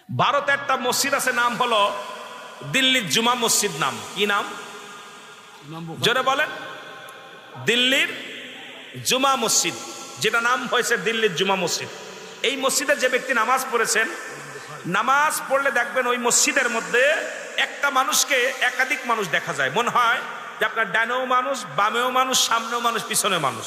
ভারতে একটা মসজিদ আছে, নাম হলো দিল্লির জুমা মসজিদ। নাম কি? নাম জোরে বলেন। দিল্লির জুমা মসজিদ, যেটা নাম হয়েছে দিল্লির জুমা মসজিদ। এই মসজিদে যে ব্যক্তি নামাজ পড়েছেন, নামাজ পড়লে দেখবেন ওই মসজিদের মধ্যে একটা মানুষকে একাধিক মানুষ দেখা যায়। মনে হয় যে আপনার ডানেও মানুষ, বামেও মানুষ, সামনেও মানুষ, পিছনেও মানুষ।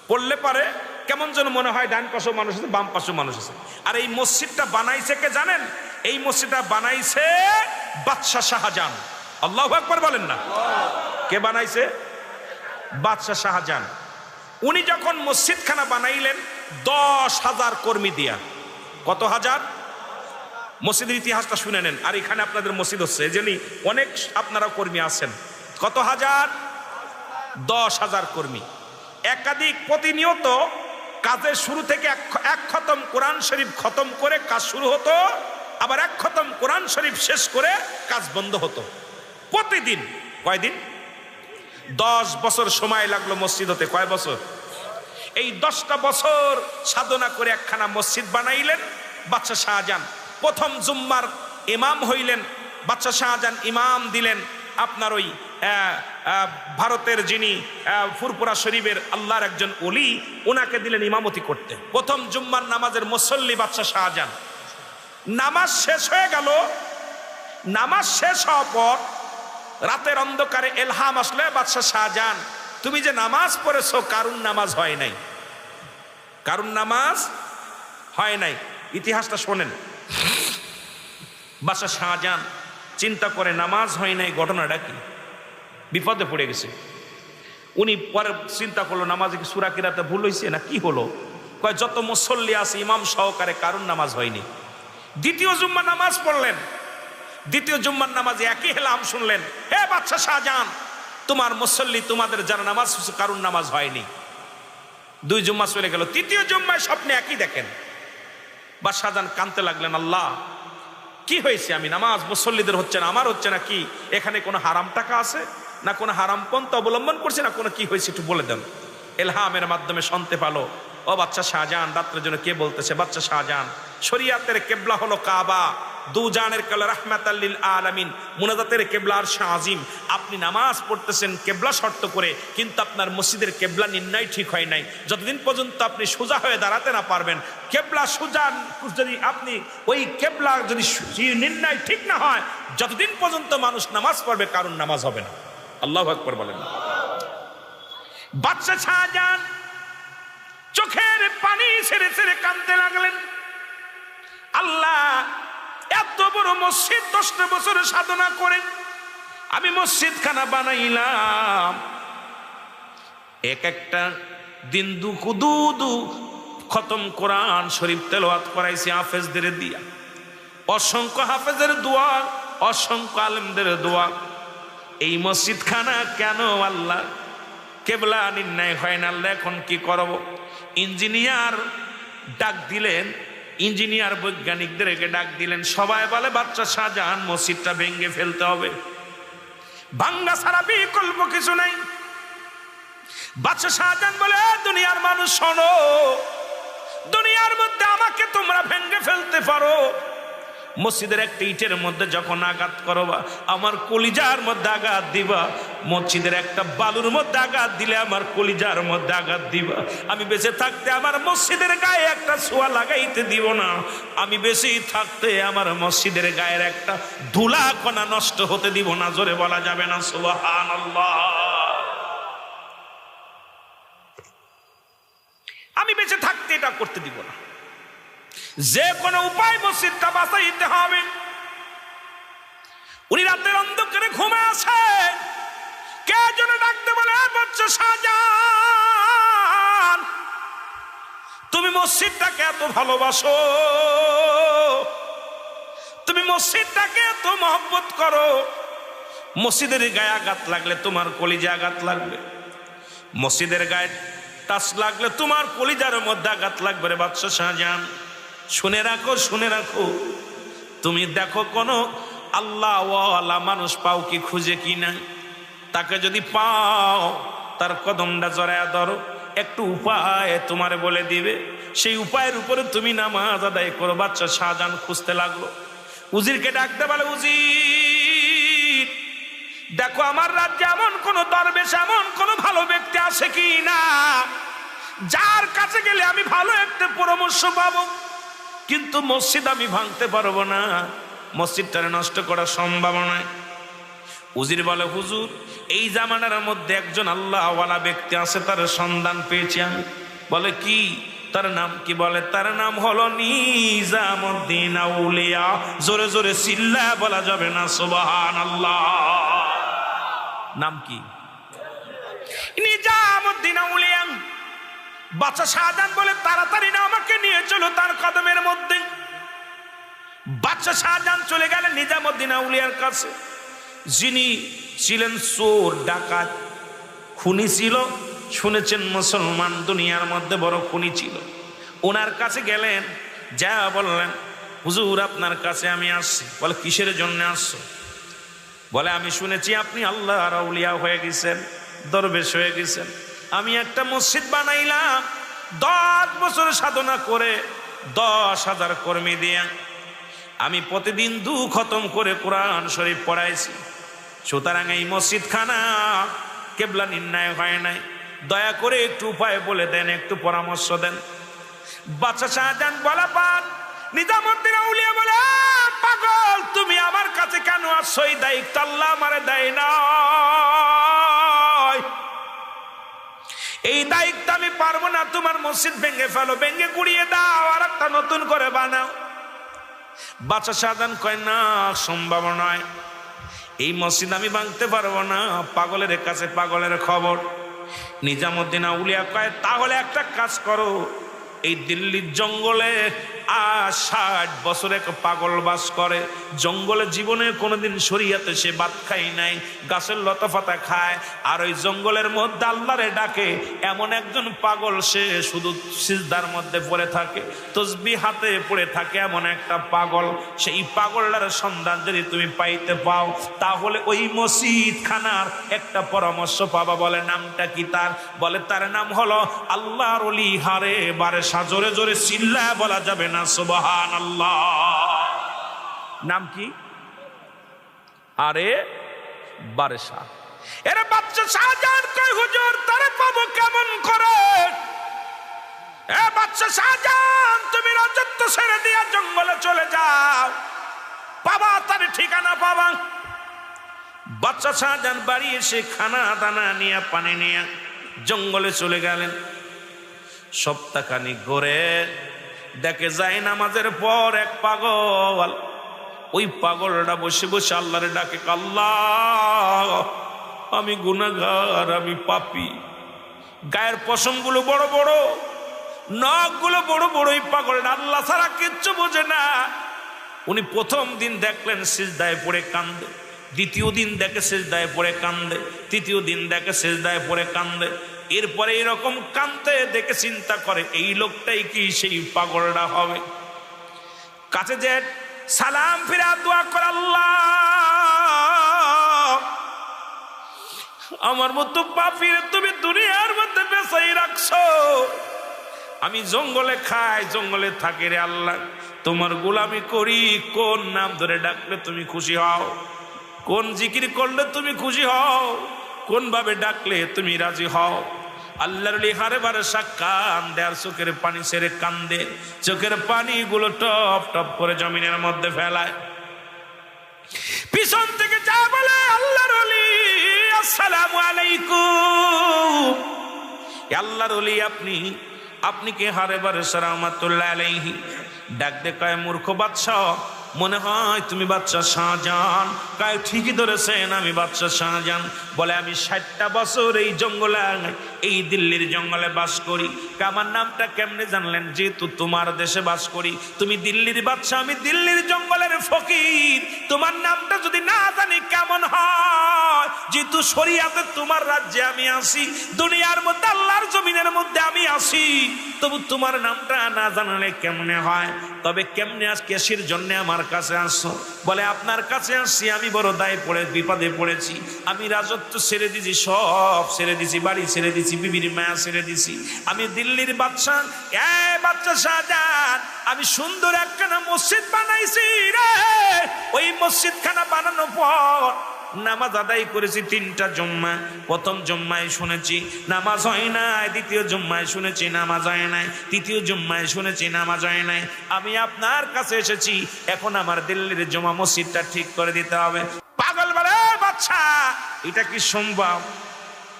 পড়লে পারে কেমন যেন মনে হয় ডান পাশেও মানুষ আছে, বাম পাশেও মানুষ আছে। আর এই মসজিদটা বানাইছে কে জানেন? এই মসজিদটা বানাইছে বাদশাহ শাহজাহান। আল্লাহু আকবার বলেন না। কে বানাইছে? বাদশাহ শাহজাহান। উনি যখন মসজিদখানা বানাইলেন 10,000 কর্মী দিয়া। কত হাজার? মসজিদের ইতিহাসটা শুনে নেন। আর এখানে আপনাদের মসজিদ হচ্ছে, যিনি অনেক আপনারা কর্মী আছেন। কত হাজার? 10,000 কর্মী। একাধিক প্রতিনিয়ত কাজের শুরু থেকে এক খতম কোরআন শরীফ খতম করে কাজ শুরু হতো, আবার এক খতম কোরআন শরীফ শেষ করে কাজ বন্ধ হতো প্রতিদিন। কয়দিন? 10 বছর সময় লাগলো মসজিদ হতে। কয় বছর? এই 10টা বছর সাধনা করে একখানা মসজিদ বানাইলেন বাদশাহ শাহজাহান। প্রথম জুম্মার ইমাম হইলেন বাদশাহ শাহজাহান। ইমাম দিলেন আপনার ওই ভারতের যিনি ফুরপুরা শরীফের আল্লাহর একজন ওলি, ওনাকে দিলেন ইমামতি করতে। প্রথম জুম্মার নামাজের মুসল্লি বাদশাহ শাহজাহান। নামাজ শেষ হয়ে গেল। নামাজ শেষ হওয়ার পর রাতের অন্ধকারে এলহাম আসলে, বাদশাহ শাহজাহান তুমি যে নামাজ পড়েছো, কারুন নামাজ হয় নাই। কারুন নামাজ হয় নাই। ইতিহাসটা শোনেন। বাদশাহ শাহজাহান চিন্তা করে নামাজ হয় নাই, ঘটনাটা কি? বিপদে পড়ে গেছে। উনি পরে চিন্তা করলো নামাজে কি সূরা কিরাতে ভুল হয়েছে না কি হলো? কয় যত মুসল্লি আছে ইমাম সহকারে কারুন নামাজ হয়নি। দ্বিতীয় জুম্মার নামাজ পড়লেন। দ্বিতীয় জুম্মার নামাজে একই হেলাম শুনলেন, হে বাদশাহ শাহজাহান তোমার মুসল্লি, তোমাদের যারা নামাজ কারুন নামাজ হয়নি। 2 জুম্মা চলে গেল। তৃতীয় জুম্মায় স্বপ্নে একই দেখেন। বাদশাহ শাহজাহান কাঁদতে লাগলেন, আল্লাহ কি হয়েছে? আমি নামাজ মুসল্লিদের হচ্ছে না, আমার হচ্ছে না। কি এখানে কোনো হারাম টাকা আছে না কোনো হারাম পন্থা অবলম্বন করছে না কোনো কি হয়েছে একটু বলে দেন। এলহামের মাধ্যমে শুনতে পালো, ও বাদশাহ শাহজাহান রাত্রের জন্য কে বলতেছে? বাদশাহ শাহজাহান শরিয়াতের কেবলা হলো কাবা, দু জানের কালা রাহমাতাল লিল আলামিন, মুনাজাতের কেবলা আরশে আজিম। আপনি নামাজ পড়তেছেন কেবলা শর্ত করে, কিন্তু আপনার মসজিদের কেবলা নির্ণয় ঠিক হয় নাই। যতদিন পর্যন্ত আপনি সোজা হয়ে দাঁড়াতে না পারবেন, কেবলা সোজা যদি আপনি ওই কেবলা যদি নির্ণয় ঠিক না হয়, যতদিন পর্যন্ত মানুষ নামাজ পড়বে কারণ নামাজ হবে না। আল্লাহু আকবার বলেন না। বাদশাহ শাহজাহান চোখের পানি ছেড়ে ছেড়ে কাঁদতে লাগলেন, আল্লাহ এত বড় মসজিদ 10টা বছরে সাধনা করেন আমি মসজিদ খানা বানাইলাম, এক একটা দিন দু খতম কোরআন শরীফ তেলাওয়াত করাইছি হাফেজদের দিয়া, অসংখ্য হাফেজের দোয়া, অসংখ্য আলেমদের দোয়া। এই মসজিদ খানা কেন আল্লাহ কেবলা নির্ণয় হয় না? আল্লাহ এখন কি করব? ইঞ্জিনিয়ার ডাক দিলেন, ইঞ্জিনিয়ার বৈজ্ঞানিকদেরকে ডাক দিলেন। সবাই বলে বাদশাহ শাহজাহান মসজিদটা ভেঙে ফেলতে হবে, ভাঙ্গা ছাড়া বিকল্প কিছু নাই। বাদশাহ শাহজাহান বলে, দুনিয়ার মানুষ শোনো, দুনিয়ার মধ্যে আমাকে তোমরা ভেঙে ফেলতে পারো, মসজিদের একটা ইটের মধ্যে যখন আঘাত করবা আমার কলিজার মধ্যে আঘাত দিবা, মসজিদের একটা বালুর মধ্যে আঘাত দিলে আমার কলিজার মধ্যে আঘাত দিবা। আমি বেঁচে থাকতে আমার মসজিদের গায়ে একটা ছোঁয়া লাগাইতে দিব না, আমি বেঁচে থাকতে আমার মসজিদের গায়ের একটা ধুলা কণা নষ্ট হতে দিব না। জোরে বলা যাবে না সুবহানাল্লাহ। আমি বেঁচে থাকতে এটা করতে দিব না, যে কোনো উপায় মসজিদটা বাঁচাইতে হবে। উনি রাতের অন্ধকারে ঘুমে আছেন, কে যেন ডাকতে বলে, বাদশাহ শাহজাহান তুমি মসজিদটাকে এত ভালোবাসো, তুমি মসজিদটাকে এত মহব্বত করো, মসজিদের গায়ে আঘাত লাগলে তোমার কলিজায় আঘাত লাগবে, মসজিদের গায়ে টাচ লাগলে তোমার কলিজার মধ্যে আঘাত লাগবে রে বাদশাহ শাহজাহান। শুনে রাখো, শুনে রাখো, তুমি দেখো কোন আল্লাহ ওয়ালা মানুষ পাও কি খুঁজে কি না, তাকে যদি পাও তার কদমটা জড়ায়া ধরো, একটু উপায় তোমার বলে দিবে, সেই উপায়ের উপরে তুমি নামাজ আদায় করো। বাচ্চা শাহজাহান খুঁজতে লাগলো, উজিরকে ডাকতে বলে, উজির দেখো আমার রাজ্যে এমন কোন দরবেশ, এমন কোন ভালো ব্যক্তি আছে কি না, যার কাছে গেলে আমি ভালো একটা পরামর্শ পাবো, কিন্তু মসজিদ আমি ভাঙতে পারবো না, মসজিদটারে নষ্ট করার সম্ভাবনা। উজির বলে, হুজুর এই জামানার মধ্যে একজন আল্লাহওয়ালা ব্যক্তি আছে, তার সন্ধান পেয়েছি আমি। বলে কি, তার নাম কি? বলে তার নাম হলো নিজামুদ্দিন আউলিয়া। জোরে জোরে চিল্লা বলা যাবে না সুবহানাল্লাহ। নাম কি? নিজামুদ্দিন আউলিয়া। বাচ্চা শাহজাহান বলে, তাড়াতাড়ি না আমাকে নিয়ে চলো তার কদমের মধ্যে। বাচ্চা শাহজাহান চলে গেলেন নিজামুদ্দিন আউলিয়ার কাছে, যিনি ছিলেন চোর, ডাকাত, খুনি ছিল। শুনেছেন মুসলমান দুনিয়ার মধ্যে বড় খুনি ছিল। ওনার কাছে গেলেন, যা বললেন, হুজুর আপনার কাছে আমি আসছি। বলে কিসের জন্য আসছো? বলে আমি শুনেছি আপনি আল্লাহর আউলিয়া হয়ে গেছেন, দরবেশ হয়ে গেছেন। আমি একটা মসজিদ বানাইলাম 10 বছর সাধনা করে 10,000 কর্মী দিয়ে আমি প্রতিদিন 2 খতম করে কোরআন শরীফ পড়াইছি। সুতরাং এই মসজিদ খানা কেবলা নির্ণয় হয় নাই, দয়া করে একটু উপায় বলে দেন, একটু পরামর্শ দেন। বাদশা শাহজাহান বলা পান। নিজামুদ্দিন আউলিয়া বলে, পাগল তুমি আমার কাছে কেন আসছো? এই দায়িত্ব আল্লাহ আমারে দেয় না, এই দায়িত্ব আমি পারবো না। তোমার মসজিদ ভেঙে ফেলো, ভেঙে গুড়িয়ে দাও, আর একটা নতুন করে বানাও। বাদশা শাহজাহান কয়, না সম্ভব নয়, এই মসজিদ আমি ভাঙতে পারবো না, পাগলের কাছে পাগলের খবর। নিজামুদ্দিন আউলিয়া কয়, তাহলে একটা কাজ করো, এই দিল্লির জঙ্গলে 60 বছর এক পাগল বাস করে। জঙ্গলে জীবনে কোনোদিন শরিয়াতে সে ভাত খাই নাই, গাছের লতা পাতা খায়, আর ওই জঙ্গলের মধ্যে আল্লাহরে ডাকে। এমন একজন পাগল, সে শুধু সিজদার মধ্যে পড়ে থাকে, তসবিহ হাতে পড়ে থাকে, এমন একটা পাগল। সেই পাগলটার সন্ধান যদি তুমি পাইতে পাও, তাহলে ওই মসজিদ খানার একটা পরামর্শ পাবা। বলে নামটা কি তার? বলে তার নাম হলো আল্লাহর ওলি হারে বারেশা। জোরে জোরে চিল্লা বলা যাবে না সুবহানাল্লাহ। নাম কি? আরে বারেশা। এর বাচ্চা শাহজাহান কয়, হুজুর তারে পাবো কেমন করে? এ বাচ্চা শাহজাহান, তুমি রাজত্ব ছেড়ে দিয়া জঙ্গলে চলে যাও, পাবা তার ঠিকানা পাবা। বাচ্চা শাহজাহান বাড়ি এসে খানা দানা নিয়ে পানি নিয়ে জঙ্গলে চলে গেলেন। সপ্তাহখানিক ঘুরে দেখে যায় নামাজের পর এক পাগল, ওই পাগলটা বসে বসে আল্লাহরে ডাকে, আল্লাহ আমি গুনাহগার, আমি পাপী। গায়ের পশমগুলো বড় বড়, নখগুলো বড় বড়। এই পাগলটা আল্লাহ ছাড়া কিচ্ছু বোঝে না। উনি প্রথম দিন দেখলেন সিজদায় পড়ে কান্দে, দ্বিতীয় দিন দেখে সিজদায় পড়ে কান্দে, তৃতীয় দিন দেখে সিজদায় পড়ে কান্দে। এরপরে এইরকম কান্দতে দেখে চিন্তা করে, এই লোকটাই কি সেই পাগলটা হবে? কাছে যে সালাম ফিরা দোয়া করে, আল্লাহ আমার মতো পাপীর তুমি দুনিয়ার মধ্যে বেঁচাই রাখছো, আমি জঙ্গলে খাই, জঙ্গলে থাকি রে আল্লাহ, তোমার গোলামি করি। কোন নাম ধরে ডাকলে তুমি খুশি হও? কোন জিকির করলে তুমি খুশি হও? কোন ভাবে ডাকলে তুমি রাজি হও? আল্লাহর লিহারে বারেশা কান্দে, আর চোখের পানি ছেড়ে কান্দে। চোখের পানিগুলো টপ টপ করে জমিনের মধ্যে ফেলায়। পিছন থেকে যা বলে, আল্লাহর ওলি আসসালামু আলাইকুম। আল্লাহর ওলি আপনি কে? হারে বারেশা রাহমাতুল্লাহ আলাইহি। ডাক দে কয়, মূর্খ বাদশা, মনে হয় তুমি বাদশা শাহজাহান। কয় ঠিকই ধরেছেন, আমি বাদশা শাহজাহান। বলে আমি 60টা বছর এই জঙ্গলে, এই দিল্লির জঙ্গলে বাস করি। আমার নামটা কেমনে জানলেন? যেহেতু তোমার দেশে বাস করি, তুমি দিল্লির বাদশা, আমি দিল্লির জঙ্গলের ফকির। তোমার নামটা যদি না জানি কেমন হয়? যেহেতু শরিয়াতে তোমার রাজ্যে আমি আসি, দুনিয়ার মধ্যে আল্লাহর জমিনের মধ্যে আমি আসি, তবু তোমার নামটা না জানলে কেমনে হয়? তবে কেমনে কেসের জন্য আমার কাছে আসছো? বলে আপনার কাছে আসছি, আমি বড় দায়ে পড়ে বিপদে পড়েছি। আমি রাজত্ব ছেড়ে দিছি, সব ছেড়ে দিছি, বাড়ি ছেড়ে দিছি, দিছি, বিবির মায়া ছেড়ে দিছি। আমি দিল্লির বাদশাহ, বাদশাহ শাহজাহান, আমি সুন্দর একখানা মসজিদ বানাইছি রে। ওই মসজিদ খানা বানানোর পর নামাজ আদায় করেছি 3টা জুম্মা। প্রথম জুম্মায় শুনেছি নামাজ হয় নাই, দ্বিতীয় জুম্মায় শুনেছি নামাজ হয় নাই, তৃতীয় জুম্মায় শুনেছি নামাজ হয় নাই। আমি আপনার কাছে এসেছি, এখন আমার দিল্লির জুমা মসজিদটা ঠিক করে দিতে হবে। পাগল বলে, বাচ্চা এটা কি সম্ভব?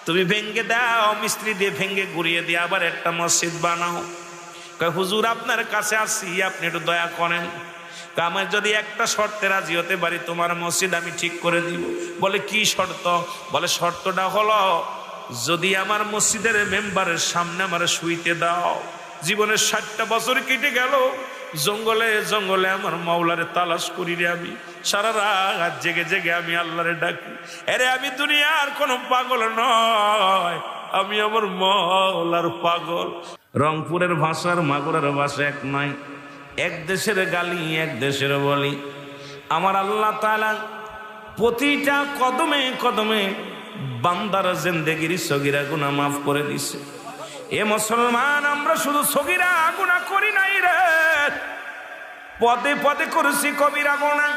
তুমি ভেঙ্গে দাও, মিস্ত্রি দিয়ে ভেঙ্গে ঘুরিয়ে দিয়ে আবার একটা মসজিদ বানাও। হুজুর আপনার কাছে আসছি, আপনি একটু দয়া করেন। আমার যদি একটা শর্তে রাজি হতে পারি, তোমার মসজিদ আমি ঠিক করে দিব। বলে কি শর্ত? বলে শর্তটা হলো, যদি আমার মসজিদের মেম্বারের সামনে আমার শুইতে দাও। জীবনের 60টা বছর কেটে গেল, জঙ্গলে জঙ্গলে আমার মাওলারে তালাশ করি রে। আমি সারা রাত জেগে জেগে আমি আল্লাহরে ডাকি। আরে আমি দুনিয়ার কোনো পাগল নয়, আমি আমার মাওলার পাগল। রংপুরের ভাষার মাগুরার ভাষা এক নয়, এক দেশের গালি এক দেশের বলি। আমার আল্লাহ তাআলা প্রতিটা কদমে কদমে বান্দার জিন্দেগির সগীরা গুনাহ মাফ করে দিছে। এ মুসলমান, আমরা শুধু সগীরা গুনাহ করি নাই রে, পদে পদে করেছি কবিরা গুনাহ।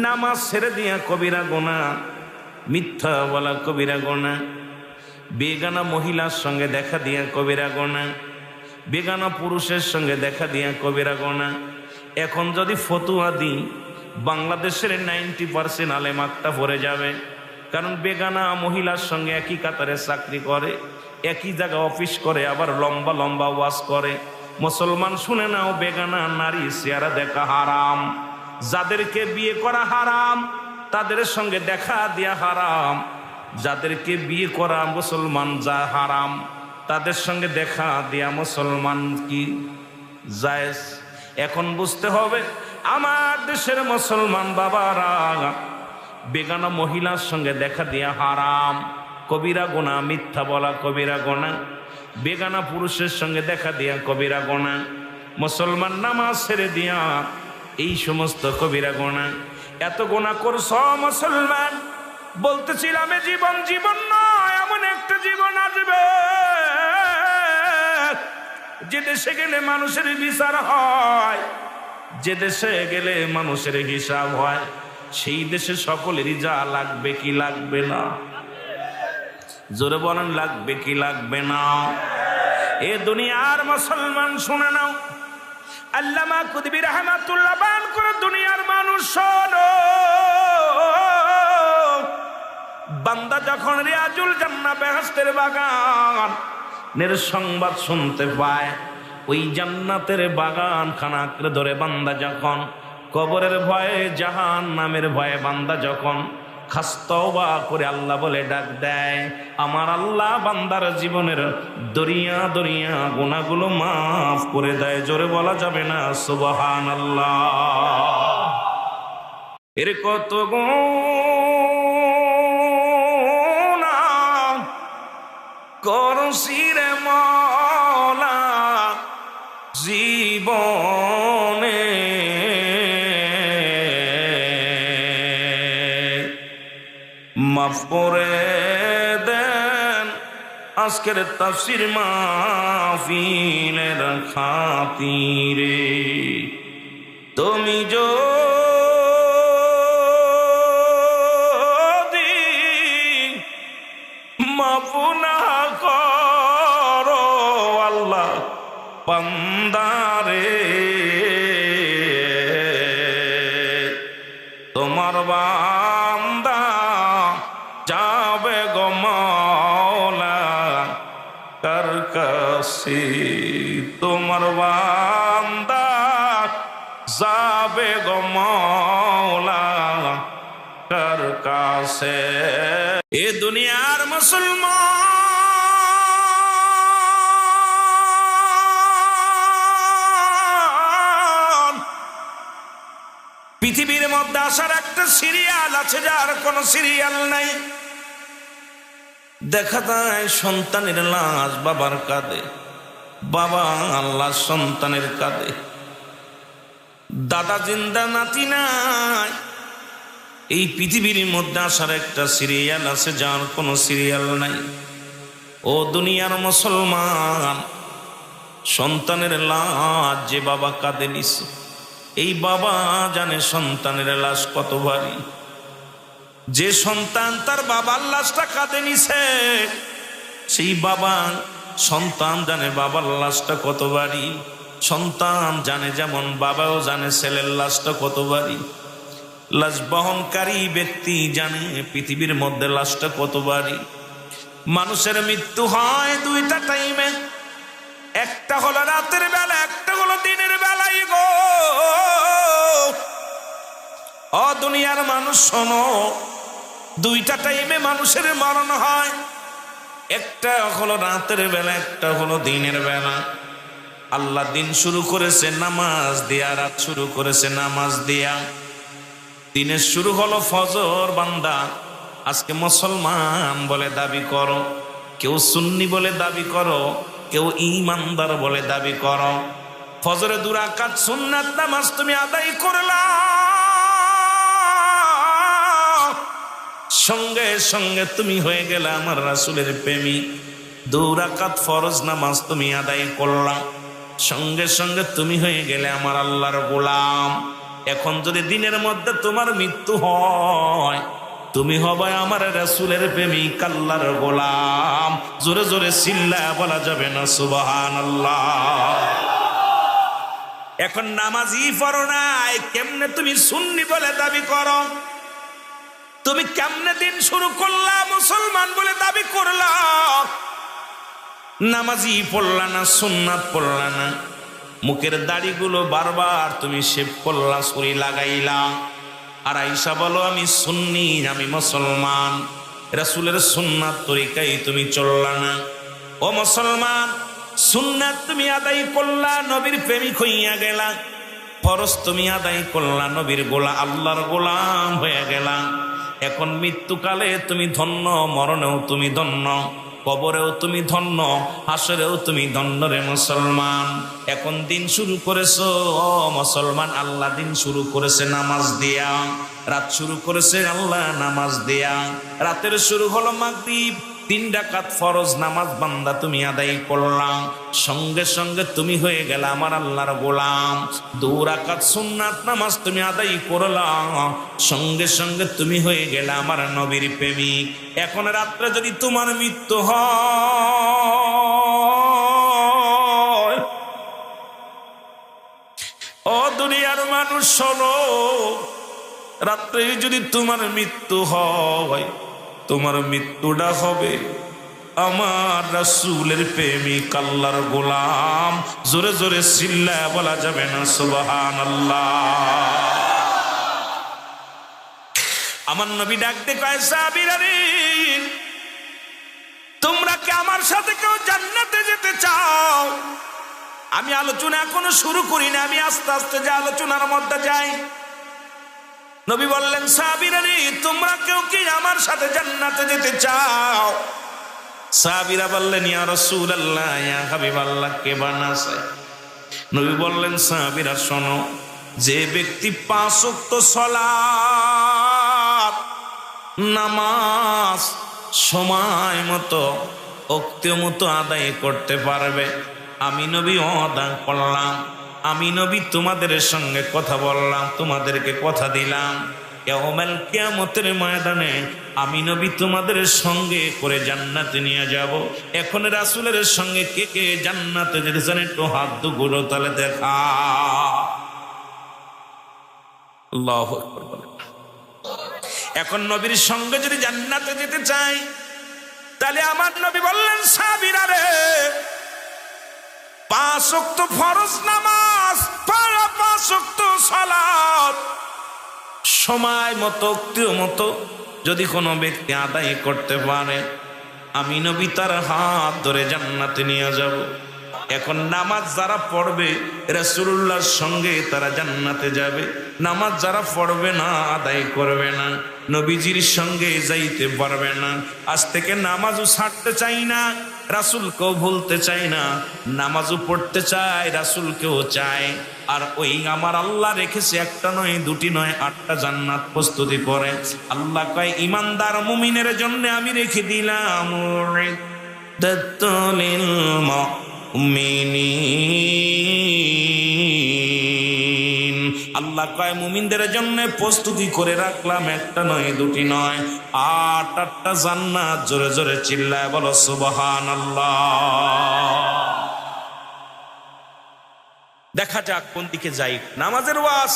নামাজ ছেড়ে দিয়া কবিরা গুনাহ, মিথ্যা বলা কবিরা গুনাহ, বেগানা মহিলার সঙ্গে দেখা দিয়া কবিরা গুনাহ, বেগানা পুরুষের সঙ্গে দেখা দিয়া কবিরা গুনাহ। এখন যদি ফতুয়া দিই, বাংলাদেশের 90% আলেম আক্তা পড়ে যাবে। কারণ বেগানা মহিলার সঙ্গে একই কাতারে চাকরি করে, একই জায়গায় অফিস করে, আবার লম্বা লম্বা ওয়াজ করে। মুসলমান শুনে নাও, বেগানা নারী চেহারা দেখা হারাম। যাদেরকে বিয়ে করা হারাম, তাদের সঙ্গে দেখা দিয়া হারাম। যাদেরকে বিয়ে করা মুসলমান যা হারাম, তাদের সঙ্গে দেখা দিয়া মুসলমান কি জায়েজ। এখন বুঝতে হবে, আমার দেশের মুসলমান বাবারা বেগানা মহিলার সঙ্গে দেখা দিয়া হারাম, কবিরা গুনাহ। মিথ্যা বলা কবিরা গুনাহ, বেগানা পুরুষের সঙ্গে দেখা দিয়া কবিরা গুনাহ। মুসলমান নামাজ ছেড়ে দিয়া এই সমস্ত কবিরা গুনাহ। এত গুনাহ করছ মুসলমান, বলতেছিলাম এ জীবন জীবন নয়, এমন একটা জীবন আসবে যে দেশে গেলে মানুষের বিচার হয়, যে দেশে গেলে মানুষের হিসাব হয়। সেই দেশে সকলেরই যা লাগবে কি লাগবে না? জোরে বলেন, লাগবে কি লাগবে না? এ দুনিয়ার মুসলমান শুনে নাও, আল্লামা কুতুবী রাহমাতুল্লাহ বায়ান করে, দুনিয়ার মানুষ শোনো, বান্দা যখন রিয়াজুল জান্নাহ বেহেশতের বাগান নের সংবাদ শুনতে পায়, ওই জান্নাতের বাগান খানা আঁকড়ে ধরে বান্দা যখন কবরের ভয়ে, জাহান্নামের ভয়ে বান্দা যখন খাস্তওবা করে আল্লাহ বলে ডাক দেয়, আমার আল্লাহ বান্দার জীবনের দরিয়া দরিয়া গুনাহগুলো মাফ করে দেয়। জোরে বলা যাবে না সুবহানাল্লাহ? এর কত গুনাহ করছি রে মওলা জীবনে, মাফ করে দেন আজকের তাফসীর মাহফিলের খাতিরে। তুমি যদি মাফ না করো আল্লাহ বান্দারে, তোমার বান্দা যাবে গো মাওলা কার কাছে, তোমার বান্দা যাবে গো মাওলা কার কাছে। এ দুনিয়ার মুসলমান, পৃথিবীর মধ্যে আসার একটা সিরিয়াল আছে, যার কোনো সিরিয়াল নাই। দেখা যায় সন্তানের লাশ বাবার কাঁধে, বাবা আল্লাহ সন্তানের কাঁধে, দাদা জিন্দা নাতি নাই। এই পৃথিবীর মধ্যে আসার একটা সিরিয়াল আছে, যার কোনো সিরিয়াল নাই। ও দুনিয়ার মুসলমান, সন্তানের লাশ যে বাবা কাঁদে নিছে, এই বাবা জানে সন্তানের লাশ কত ভারী। যে সন্তান তার বাবার লাশটা কাঁদে নিছে, সেই বাবা সন্তান জানে বাবার লাশটা কত ভারী। সন্তান জানে যেমন বাবাও জানে ছেলের লাশটা কত ভারী। লাশ বহনকারী ব্যক্তি জানে পৃথিবীর মধ্যে লাশটা কত ভারী। মানুষের মৃত্যু হয় দুইটা টাইমে, একটা হলো রাতের বেলা, একটা হলো দিনের বেলায় গো। ও দুনিয়ার মানুষ শোনো, দুইটা টাইমে মানুষের মরণ হয়, একটা হলো রাতের বেলা, একটা হলো দিনের বেলা। আল্লাহ দিন শুরু করেছে নামাজ দিয়া, রাত শুরু করেছে নামাজ দিয়া। দিনের শুরু হলো ফজর। বান্দা আজকে মুসলমান বলে দাবি করো, কেউ সুন্নি বলে দাবি করো, কেউ ঈমানদার বলে দাবি করো। ফজরে 2 রাকাত সুন্নাত নামাজ তুমি আদায় করলা, সঙ্গে সঙ্গে তুমি হয়ে গেলে আমার রাসূলের প্রেমিক। 2 রাকাত ফরজ নামাজ তুমি আদায় করলা, সঙ্গে সঙ্গে তুমি হয়ে গেলে আমার আল্লাহর গোলাম। এখন যদি দিনের মধ্যে তোমার মৃত্যু হয়, তুমি হবে আমার রাসূলের প্রেমিক, আল্লাহর গোলাম। জোরে জোরে চিল্লা বলা যাবে না সুবহানাল্লাহ। এখন নামাজই পড়ো নাই, কেমনে তুমি সুন্নি বলে দাবি করো? তুমি কেমনে দিন শুরু করলা মুসলমান বলে দাবি করলা? নামাজই পড়লা না, সুন্নাত পড়লা না, মুখের দাড়িগুলো বারবার তুমি শেভ করলা, ছুরি লাগাইলা, আর আইসা বলো আমি সুন্নি, আমি মুসলমান। রাসূলের সুন্নাত তরিকায় তুমি চললা না। ও মুসলমান, সুন্নাত তুমি আদায় করলা, নবীর প্রেমিক হইয়া গেলা। ফরজ তুমি আদায় করলা, নবীর গোলাম, আল্লাহর গোলাম হয়ে গেলা। এখন মৃত্যুকালে তুমি ধন্য, মরণেও তুমি ধন্য, কবরেও তুমি ধন্য, হাসরেও তুমি ধন্য রে মুসলমান। এখন দিন শুরু করেছো ও মুসলমান, আল্লাহ দিন শুরু করেছে নামাজ দিয়া, রাত শুরু করেছে আল্লাহ নামাজ দিয়া। রাতের শুরু হলো মাগরিব, 3 রাকাত ফরজ নামাজ বান্দা তুমি আদায় করলাম, সঙ্গে সঙ্গে তুমি হয়ে গেলে আমার আল্লাহর গোলাম। 2 রাকাত সুন্নাত নামাজ তুমি আদায় করলাম, সঙ্গে সঙ্গে তুমি হয়ে গেলে আমার নবীর প্রেমিক। এখন রাত্রে যদি তোমার মৃত্যু হয়, ও দুনিয়ার মানুষ শোনো, রাত্রে যদি তোমার মৃত্যু হয়, তোমার মৃত্যুটা হবে আমার রাসূলের প্রেমিক, আল্লাহর গোলাম। জোরে জোরে চিল্লা বলা যাবে না সুবহানাল্লাহ। আমার নবী ডাকতে কয় সাহাবীরা রে, তোমরা কি আমার সাথে কেউ জান্নাতে যেতে চাও? আমি আলোচনা এখনো শুরু করি না, আমি আস্তে আস্তে যে আলোচনার মধ্যে যাই। নবী বললেন সাহাবীরা রে, তোমরা কেউ কি আমার সাথে জান্নাতে যেতে চাও? সাহাবীরা বললেন ইয়া রাসূলুল্লাহ, ইয়া হাবিবাল্লাহ, কে বানাছে? নবী বললেন সাহাবীরা শোনো, যে ব্যক্তি 5 ওয়াক্ত সালাত নামাজ সময় মতো ওক্ত মতো আদায় করতে পারবে, আমি নবী ওয়াদা করলাম, আমি নবী তোমাদের সঙ্গে কথা বললাম, তোমাদেরকে কথা দিলাম, ইয়াউমুল কিয়ামতের ময়দানে আমি নবী তোমাদের সঙ্গে করে জান্নাতে নিয়ে যাব। এখন রাসূলের সঙ্গে কে কে জান্নাতে যেতেছেন একটু হাত দুগুলো তালে দেখা। আল্লাহু আকবার বলেন। এখন নবীর সঙ্গে যদি জান্নাতে যেতে চাই, তাহলে আমার নবী বললেন সাহাবীরা রে, 5 ওয়াক্ত ফরজ নামাজ, 5 ওয়াক্ত সালাত সময় মতো মতো যদি কোনো ব্যক্তি আদায় করতে পারে, আমি নবী তার হাত ধরে জান্নাতে নিয়ে যাব। এখন নামাজ যারা পড়বে রাসূলুল্লাহর সঙ্গে তারা জান্নাতে যাবে, নামাজ যারা পড়বে না, আদায় করবে না, নবীজির সঙ্গে যাইতে পারবে না। আজ থেকে নামাজও ছাড়তে চাই না, রাসূলকেও ভুলতে চাই না, নামাজও পড়তে চাই, রাসূলকেও চাই। আর ওই আমার আল্লাহ রেখেছে একটা নয়, 2টি নয়, 8টা জান্নাত প্রস্তুতি করে। আল্লাহ কয় ইমানদার মুমিনের জন্য আমি রেখে দিলাম লিল মুমিনিন। আল্লাহ কয় মুমিনদের জন্য প্রস্তুতি করে রাখলাম, একটা নয় দুটি নয়, 8টা জান্নাত। জোরে জোরে চিল্লায় বলো সুবহানাল্লাহ। দেখা যাক কোন দিকে যাই। নামাজের ওয়াজ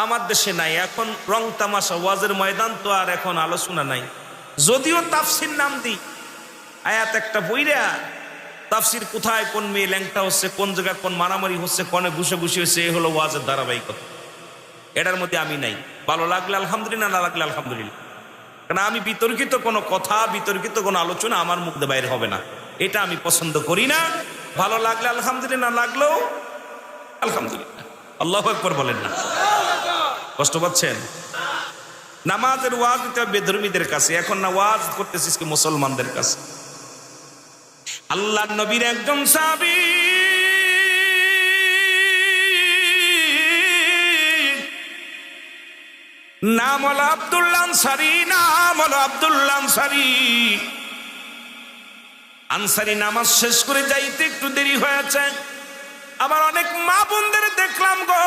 আমার দেশে নাই এখন, রং তামাশা, ওয়াজের ময়দান তো আর এখন আলোচনা নাই। যদিও তাফসির নাম দিই, আয়াত একটা বইরা তাফসির কোথায় কোন মেয়ে ল্যাংটা হচ্ছে, কোন জায়গায় কোন মারামারি হচ্ছে, কোনে ঘুষে ঘুষে হচ্ছে, এ হলো ওয়াজের ধারাবাহিকতা। এটার মধ্যে আমি নাই। ভালো লাগলে আলহামদুলিল্লাহ, না লাগলে আলহামদুলিল্লাহ। কারণ আমি বিতর্কিত কোনো কথা, বিতর্কিত কোনো আলোচনা আমার মুখ দিয়ে বাইরে হবে না, এটা আমি পছন্দ করি না। ভালো লাগলে আলহামদুলিল্লাহ, না লাগলেও আলহামদুলিল্লাহ। আল্লাহু আকবার বলেন না, কষ্ট পাচ্ছেন? নামাজের ওয়াজ দিতে হবে বেধর্মীদের কাছে, এখন না ওয়াজ করতেছিস কি মুসলমানদের কাছে। আল্লাহর নবীর একজন সাহাবী নাম হলো আব্দুল্লাহ আনসারী, নাম হলো আব্দুল্লাহ আনসারী। আনসারী নামাজ শেষ করে যাইতে একটু দেরি হয়েছে। আমার অনেক মা বোনদের দেখলাম গো,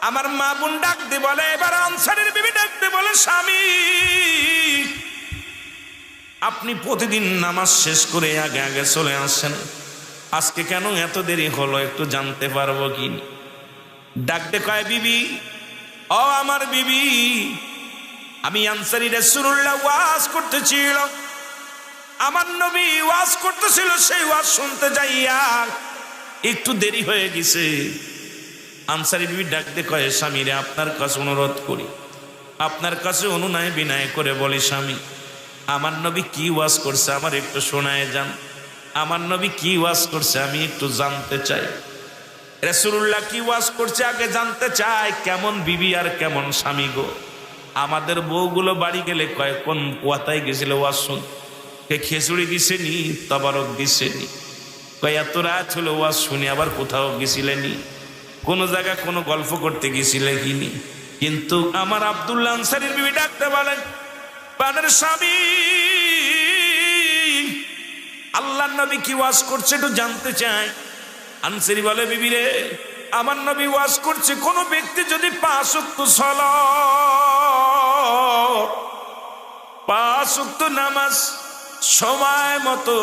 আমার মা বোন ডাকতে বলে, এবার আনসারীর বিবি ডাকতে বলে, স্বামী আপনি প্রতিদিন নামাজ শেষ করে আগে আগে চলে আসেন, আজকে কেন এত দেরি হলো একটু জানতে পারবো কি? ডাকতে কয়, বিবি ও আমার বিবি, আমি আনসারী রাসূলুল্লাহ ওয়াজ করতেছিল, আমার নবী ওয়াজ করতেছিল, সেই ওয়াজ শুনতে যাইয়া একটু দেরি হয়ে গেছে। আনসারী বিবি ডাকতে কয়, স্বামীরে আপনার কাছে অনুরোধ করি, আপনার কাছে অনুনয় বিনয় করে বলি, স্বামী আমার নবী কি ওয়াজ করছে আমার একটু শোনায় যান, আমার নবী কি ওয়াজ করছে আমি একটু জানতে চাই। রাসূলুল্লাহ কি ওয়াজ করছে আগে জানতে চাই। কেমন বিবি আর কেমন স্বামী গো। আমাদের বউগুলো বাড়ি গেলে কয়, কোন কোয়াতায় গেছিল ওয়াজ শুন? কে খিচুড়ি দিছেনি, তবারক দিছেনি, কয় এত রাত হলো ওয়াজ শুনি, আবার কোথাও গেছিলেনি, কোন জায়গা কোনো গল্প করতে গেছিলে কিনি? কিন্তু আমার আব্দুল্লাহ আনসারীর বিবি ডাকতে বলেন, পানের স্বামী আল্লাহর নবী কি ওয়াজ করছে একটু জানতে চাই। আনসারী বলে, বিবি রে আমার নবী ওয়াজ করছে, কোন ব্যক্তি যদি 5 ওয়াক্ত সালাত, 5 ওয়াক্ত নামাজ সময় মতো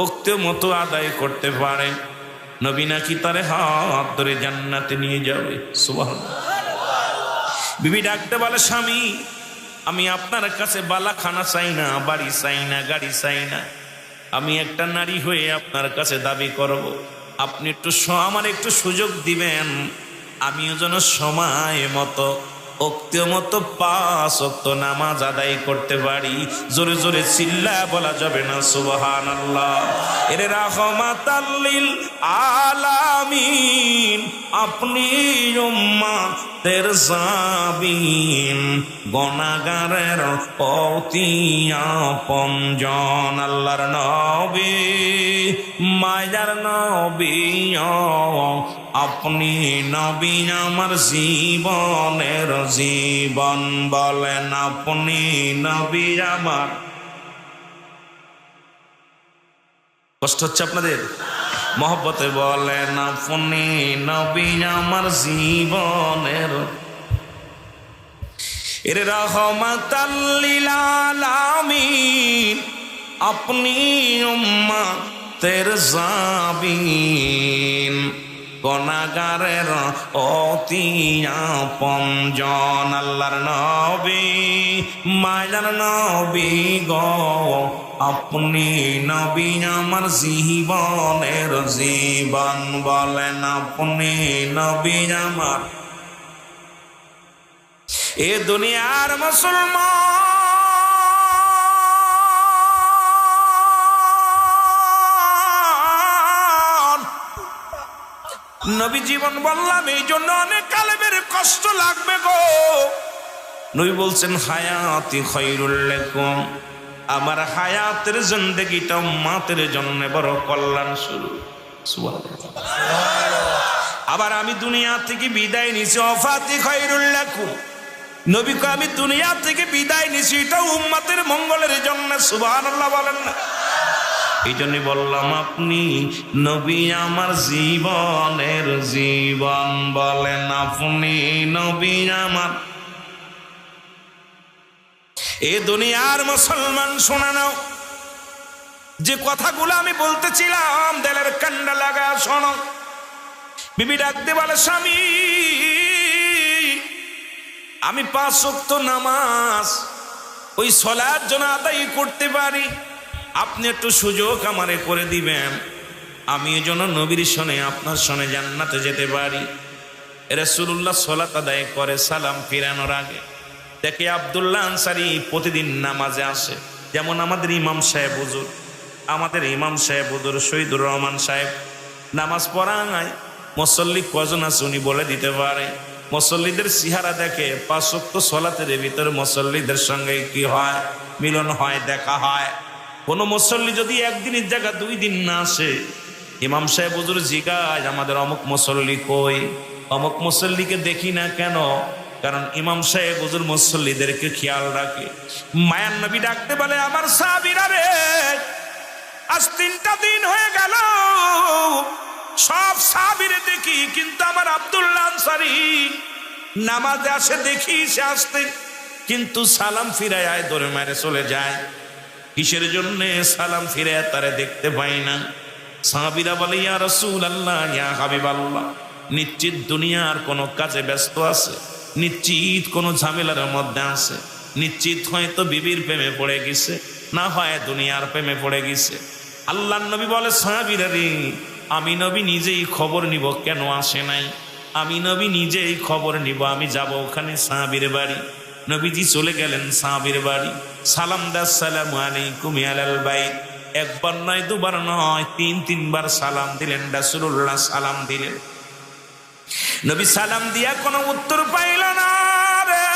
ওক্ত মতো আদায় করতে পারে, নবী নাকি তারে হাত ধরে জান্নাতে নিয়ে যাবে। সুবহানাল্লাহ। বিবি ডাকতে বলে, স্বামী আমি আপনার কাছে বালাখানা চাই না, বাড়ি চাই না, গাড়ি চাই না, আমি একটা নারী হয়ে আপনার কাছে দাবি করব, আপনি একটু আমার একটু সুযোগ দিবেন, আমিও যেন সময় মতো ওক্ত মতো 5 ওয়াক্ত নামাজ আদায় করতে পারি। জোরে জোরে চিল্লা বলা যাবে না সুবহানাল্লাহ। এর রাহমাতাল লিল আলামিন, আপনি উম্মতের জাবিন, গুনাহগারের অতি আপনজন, আল্লাহর নবী মায়ার নবী, আপনি নবী আমার জীবনের জীবন, বলেন আপনি নবী আমার। কষ্ট হচ্ছে আপনাদের? মহব্বতে বলেন আপনি নবী আমার জীবনের। এর রাহমাতাল লিল আলামিন, আপনি উম্মতের জাবিন, গুনাহগারের অতি আপনজন, আল্লাহর নবী মায়ার নবী গো, আপনি নবী আমার জীবনের জীবন, বলেন আপনি নবী আমার। এ দুনিয়ার মুসলমান, নবী জীবন বললাম এই জন্য অনেক কালেবের কষ্ট লাগবে গো। নবী বলছেন, হায়াতি খায়রুল লাকুম, আমার হায়াতের জিন্দেগিটা উম্মতের জন্য বড় কল্যাণ শুরু। সুবহানাল্লাহ। আবার আমি দুনিয়া থেকে বিদায় নিছি, ওয়াফাতি খায়রুল লাকুম, নবীকে আমি দুনিয়া থেকে বিদায় নিছি, এটা উম্মতের মঙ্গলের জন্য। সুবহানাল্লাহ বলেন না? এই জন্য বললাম আপনি নবী আমার জীবনের জীবন, বলেন আপনি নবী আমার। এ দুনিয়ার মুসলমান শোনা নাও, যে কথাগুলো আমি বলতেছিলাম দিলের কান্ডা লাগা শোনো। বিবি ডাকতে বলে, স্বামী আমি 5 ওয়াক্ত নামাজ ওই সালাত জন্য আদায় করতে পারি, আপনি একটু সুযোগ আমারে করে দিবেন, আমি এই জন্য নবীর সনে আপনার সনে জান্নাতে যেতে পারি। রাসূলুল্লাহ সালাত আদায় করে সালাম ফিরানোর আগে দেখে আব্দুল্লাহ আনসারী প্রতিদিন নামাজে আসে। যেমন আমাদের ইমাম সাহেব হুজুর, শহীদুর রহমান সাহেব নামাজ পড়ায় মুসল্লি কজন আছে উনি বলে দিতে পারে। মুসল্লিদের চেহারা দেখে 5 ওয়াক্ত সালাতের ভিতরে মুসল্লিদের সঙ্গে কি হয়, মিলন হয়, দেখা হয়। কোন মুসল্লি যদি একদিনের জায়গা 2 দিন না আসে, ইমাম সাহেব হুজুর জিজ্ঞাসা, আমাদের অমুক মুসল্লি কই, অমুক মুসল্লিকে দেখি না কেন? কারণ ইমাম সাহেব হুজুর মুসল্লিদেরকে খেয়াল রাখে। মায়ান নবী ডাকতে বলে, আমার সাহাবীরা রে, আজ 3টা দিন হয়ে গেল সব সাহাবীরে দেখি, কিন্তু আমার আব্দুল্লাহ আনসারী নামাজে আসে দেখি সে আসতে, কিন্তু সালাম ফিরায় ধরে মেরে চলে যায়। কিসের জন্য সালাম ফিরায় তারে দেখতে পাই না? সাহাবীরা বলে, ইয়া রাসূলুল্লাহ, ইয়া হাবিবাল্লাহ, নিশ্চিত দুনিয়ার কোনো কাজে ব্যস্ত আছে, নিশ্চিত কোনো ঝামেলার মধ্যে আছে, নিশ্চিত হয়তো বিবির প্রেমে পড়ে গেছে, না হয় দুনিয়ার প্রেমে পড়ে গেছে। আল্লাহর নবী বলে, সাহাবীরা রে, আমি নবী নিজেই খবর নিব কেন আসে নাই, আমি নবী নিজেই খবর নিব, আমি যাব ওখানে সাহাবীর বাড়ি। নবীজি চলে গেলেন সাহাবীর বাড়ি, সালাম দা, আসসালামু আলাইকুম আলাল বাইত। 1 বার নয় 2 বার নয় 3 বার সালাম দিলেন। রাসূলুল্লাহ সালাম দিলেন, নবী সালাম দিয়া কোনো উত্তর পাইল না রে।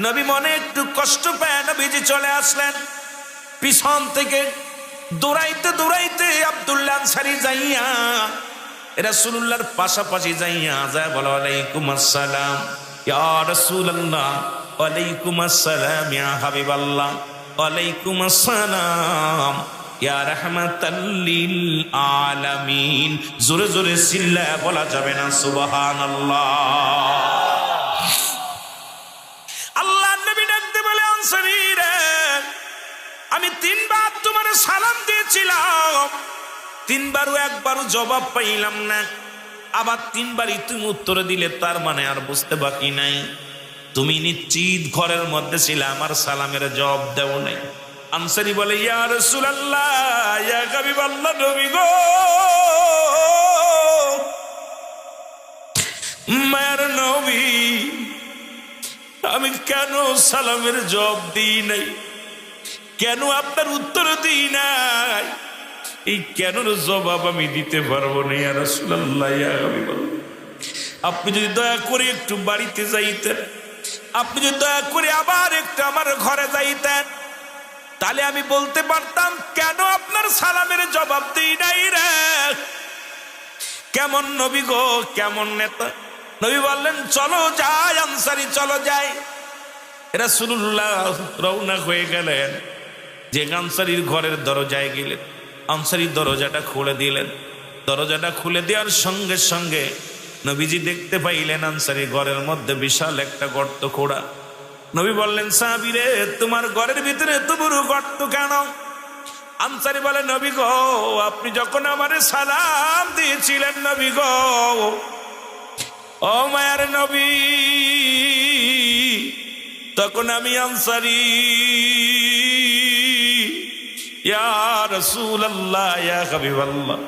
নবী মনে একটু কষ্ট পায়, নবীজি চলে আসলেন পিছন থেকে দৌড়াইতে দৌড়াইতে আব্দুল্লাহ আনসারী যাইয়া রাসূলুল্লাহর পাশাপাশি যাইয়া যায় বলে, ওয়ালাইকুম আসসালাম ইয়া রাসূলুল্লাহ, ওয়ালাইকুম আসসালাম ইয়া হাবিবাল্লাহ, ওয়ালাইকুম আসসালাম ইয়া রাহমাতাল লিল আলামিন। জোরে জোরে চিল্লায়া বলা যাবে না সুবহানাল্লাহ? আল্লাহর নবী ডাকতে বলে, আনসারী রে, আমি 3 বার তোমার সালাম দিয়েছিলাম, 3 বারও 1 বারও জবাব পাইলাম না, আবার 3 বারই তুমি উত্তর দিলে, তার মানে আর বুঝতে বাকি নাই তুমি নিশ্চিত ঘরের মধ্যে ছিলে, আমার সালামের জবাব দেও নাই। আনসারী বলে, ইয়া রাসূলুল্লাহ, ইয়া হাবিবাল্লাহ, নবী গো, মায়ের নবী, আমি কেন সালামের জবাব দিই নাই, কেন আপনার উত্তর দিই নাই, এই কেন জবাব আমি দিতে পারবো না ইয়া রাসূলুল্লাহ, ইয়া হাবিবাল্লাহ। আপনি যদি দয়া করে একটু বাড়িতে যাইতেন, আপনি যদি দয়া করে আবার একটু আমার ঘরে যাইতেন, তাহলে আমি বলতে পারতাম কেন আপনার সালামের জবাব দিই নাই রে। কেমন নবী গো, কেমন নেতা। নবী বললেন, চলো যাই আনসারী, চলো যাই। রাসূলুল্লাহ রওনা হয়ে গেলেন, যে আনসারীর ঘরের দরজায় গেলেন, আনসারী দরজাটা খুলে দিলেন। দরজাটা খুলে দেওয়ার সঙ্গে সঙ্গে নবীজি দেখতে পাইলেন আনসারী ঘরের মধ্যে বিশাল একটা গর্ত খোঁড়া। নবী বললেন, সাহাবী রে, তোমার ঘরের ভিতরে এত বড় গর্ত কেন? আনসারী বলে, নবী গো, আপনি যখন আমারে সালাম দিয়েছিলেন নবী গো, ও মায়ার নবী, তখন আমি আনসারী, ইয়া রাসূলুল্লাহ, ইয়া হাবিবাল্লাহ,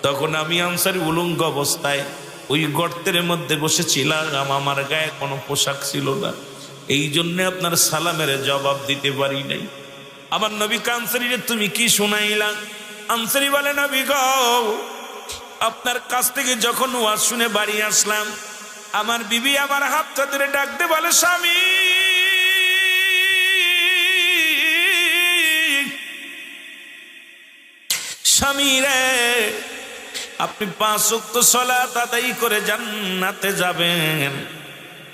তখন আমি আনসারী উলঙ্গ অবস্থায় ওই গর্তের মধ্যে বসেছিলাম, আমার গায়ে কোনো পোশাক ছিল না, এই জন্য আপনার সালামের জবাব দিতে পারি নাই। আমার নবী আনসারী রে, তুমি কি শুনাইলা? আনসারী বলে, নবী গো, আপনার কাছ থেকে যখন ওয়াজ শুনে বাড়ি আসলাম, আমার বিবি আমার হাতটা ধরে ডাকতে বলে, স্বামী, স্বামী রে, আপনি 5 ওয়াক্ত সালাত আদায় করে জান্নাতে যাবেন,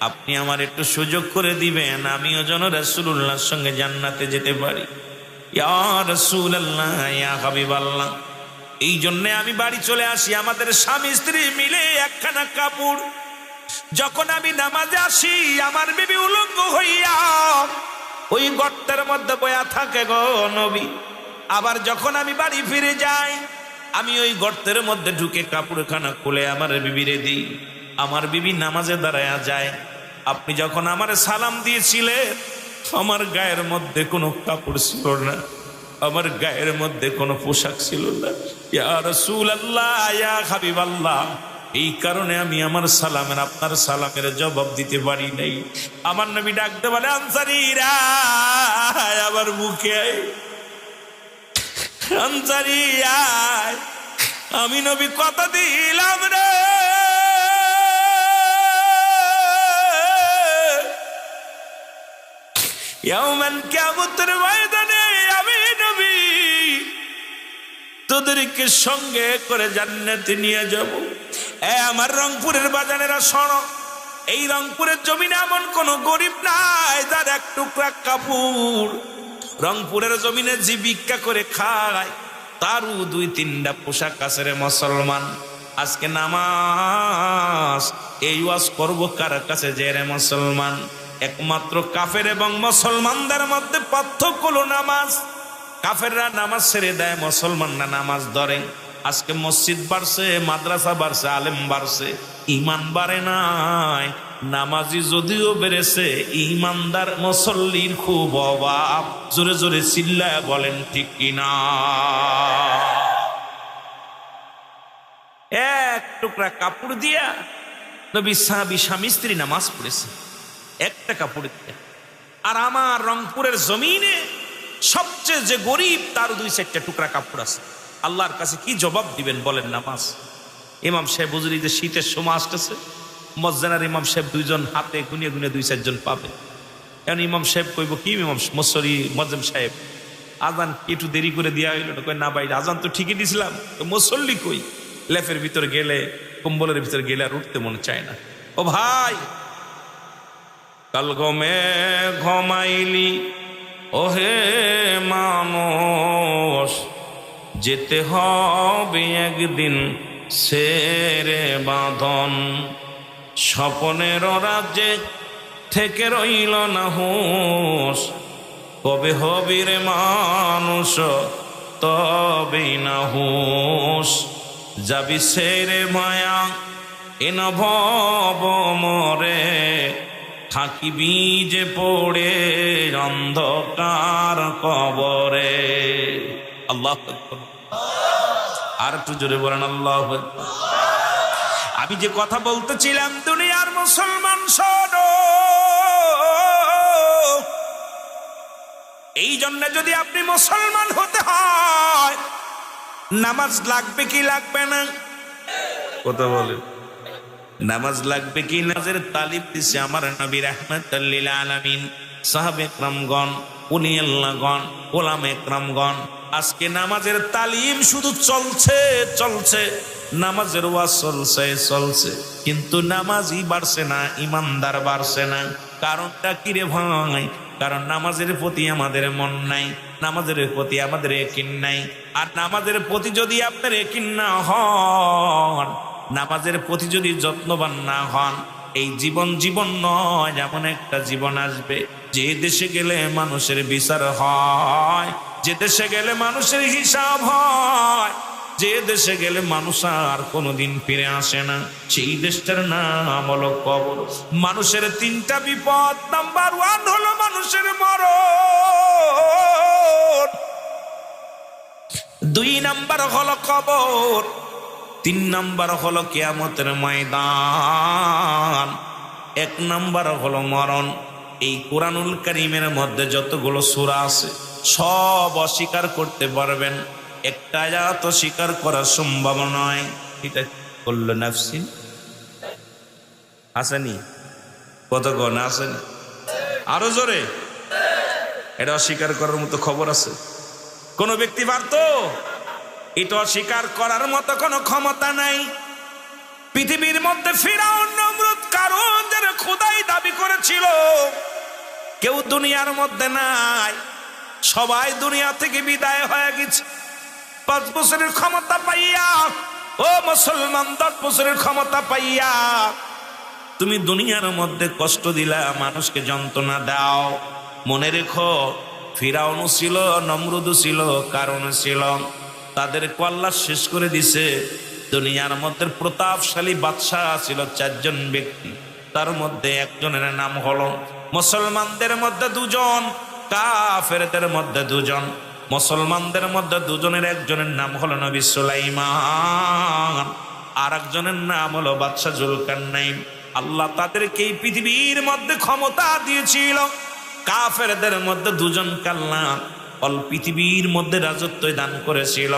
আপনি আমার একটু সুযোগ করে দিবেন, আমিও যেন রাসূলুল্লাহর সঙ্গে জান্নাতে যেতে পারি। ইয়া রাসূলুল্লাহ, ইয়া হাবিবাল্লাহ। এই জন্যে আমি বাড়ি চলে আসি, আমাদের স্বামী স্ত্রী মিলে একখানা কাপড়। যখন আমি নামাজে আসি, আমার বিবি উলঙ্গ হইয়া ওই গর্তের মধ্যে বয়া থাকে গো নবী। আবার যখন আমি বাড়ি ফিরে যাই, আমি ওই গর্তের মধ্যে ঢুকে কাপড়খানা খুলে আমার বিবিরে দিই। আমার বিবি নামাজে দাঁড়ায়া যায়। আপনি যখন আমার সালাম দিয়েছিলেন, আমার গায়ের মধ্যে কোনো কাপড় ছিল না, আমার গায়ের মধ্যে কোনো পোশাক ছিল না। ইয়া রাসূলুল্লাহ, ইয়া হাবিবাল্লাহ, এই কারণে আমি আমার সালামের, আপনার সালামের জবাব দিতে পারি নাই। আমার নবী ডাকতে বলে, আনসারীরা আমার মুখে আয়, আনসারী আয়। আমি নবী কথা দিলাম রে, ইয়াউমান কিয়ামতের ময়দানে আমি নবী তোদেরকে সঙ্গে করে জান্নাতে নিয়ে যাব। আমার রংপুরের বাজানেরা শোনো, এই রংপুরের জমিনে এমন কোন গরিব নাই যার এক টুকরা কাপড়। রংপুরের জমিনে যে ভিক্ষা করে খায়, তারও 2-3টা পোশাক আছে রে মুসলমান। আজকে নামাজ এই ওয়াজ করবো কার কাছে যে রে মুসলমান? একমাত্র কাফের এবং মুসলমানদের মধ্যে পার্থক্য হলো নামাজ। কাফেররা নামাজ ছেড়ে দেয়, মুসলমানরা নামাজ ধরে। আজকে মসজিদ বাড়ছে, মাদ্রাসা বাড়ছে, আলেম বাড়ছে, ইমান বাড়ে নাই। নামাজি যদিও বেড়েছে, ইমানদার মুসল্লির খুব অভাব। জোরে জোরে চিল্লায় বলেন ঠিক কিনা? এক টুকরা কাপড় দিয়া নবী সাহাবী স্বামী স্ত্রী নামাজ পড়েছে একটা কাপড় দিয়া। আর আমার রংপুরের জমিনে সবচেয়ে যে গরিব, তার 2-4টা টুকরা কাপড় আছে। আল্লাহর কাছে কি জবাব দিবেন বলেন? নামাজ। ইমাম সাহেব বুঝলি যে শীতের সময় আসতেছে, মসজিদের ইমাম সাহেব 2জন হাতে গুনিয়ে গুনিয়ে 2-4জন পাবে। এখন ইমাম সাহেব কইব কি, ইমাম মসরি মজ্জেম সাহেব আজান একটু দেরি করে দেওয়া হইল না? কই না ভাই, আজান তো ঠিকই দিছিলাম, মুসল্লি কই? লেফের ভিতরে গেলে, কম্বলের ভিতরে গেলে আর উঠতে মনে চায় না। ও ভাই, কাল গমে ঘমাইলি ওহে মানুষ, যেতে হবে একদিন সেরে বাঁধন। স্বপনের রাজ্যে থেকে রইল না হুঁশ, কবে হবি রে মানুষ তবেই না হুঁশ। যাবি সেরে মায়া এন ভব মরে, থাকিবি যে পড়ে অন্ধকার কবরে। আল্লাহু আকবার। আর একটু জোরে বলেন আল্লাহু আকবার। আমি যে কথা বলতেছিলাম, দুনিয়ার মুসলমান শোনো, এই জন্য যদি আপনি মুসলমান হতে হয়, নামাজ লাগবে কি লাগবে না? কথা বলেন, নামাজ লাগবে কি? নামাজের তালিম দিছে আমার নবী রাহমাতুল লিল আলামিন, সাহাবে একরামগণ, উলিয়াল্লাহগণ, ওলামা একরামগণ। আজকে নামাজের তালিম শুধু চলছে, নামাজের ওয়াজ চলছে, কিন্তু নামাজই বাড়ছে না, ইমানদার বাড়ছে না। কারণটা কি রে ভাই? কারণ নামাজের প্রতি আমাদের মন নাই, নামাজের প্রতি আমাদের ইয়াকিন নাই। আর নামাজের প্রতি যদি আপনার ইয়াকিন না হন, নামাজের প্রতি যদি যত্নবান না হন, এই জীবন নয়। এমন একটা জীবন আসবে যে দেশে গেলে মানুষের বিচার হয়, যে দেশে গেলে মানুষের হিসাব হয়, যে দেশে গেলে মানুষ আর কোনোদিন ফিরে আসে না, সেই দেশটার নাম হলো কবর। মানুষের 3টা বিপদ। নাম্বার 1 হলো মানুষের মরণ, 2 নাম্বার হলো কবর, 3 নাম্বার হলো কিয়ামতের ময়দান, 1 নাম্বার হলো মরণ। এই কোরআনুল কারীমের মধ্যে যতগুলো সূরা আছে সব অস্বীকার করতে পারবেন, একটা আয়াত স্বীকার করা সম্ভব নয়। এটা কুল্লু নাফসিন আসেনি? কতক্ষণ আসেনি? আরো জোরে। এটা অস্বীকার করার মতো খবর আছে? কোন ব্যক্তি পারত? এটা অস্বীকার করার মতো কোনো ক্ষমতা নাই। পৃথিবীর মধ্যে ফিরাউন, নমরুদ, কারুন যারা খোদাই দাবি কেউ দুনিয়ার মধ্যে নাই, সবাই দুনিয়া থেকে বিদায় হয়ে গেছে। 5 বছরের ক্ষমতা পাইয়া, ও মুসলমান, 10 বছরের ক্ষমতা পাইয়া তুমি দুনিয়ার মধ্যে কষ্ট দিলা, মানুষকে যন্ত্রণা দাও। মনে রেখো, ফিরাউন ছিল, নমরুদ ছিল, কারণ ছিল, তাদেরকে আল্লাহ শেষ করে দিছে। দুনিয়ার মধ্যে প্রতাপশালী বাদশাহ ছিল 4 জন ব্যক্তি, তার মধ্যে একজনের নাম হলো, মুসলমানদের মধ্যে 2 জন, কাফেরদের মধ্যে 2 জন। মুসলমানদের মধ্যে 2 জনের একজনের নাম হলো নবী সুলাইমান, আর একজনের নাম হলো বাদশাহ জুলকারনাইন। আল্লাহ তাদেরকে এই পৃথিবীর মধ্যে ক্ষমতা দিয়েছিল। কাফেরদের মধ্যে 2 জন আল্লাহ অল পৃথিবীর মধ্যে রাজত্ব দান করেছিল।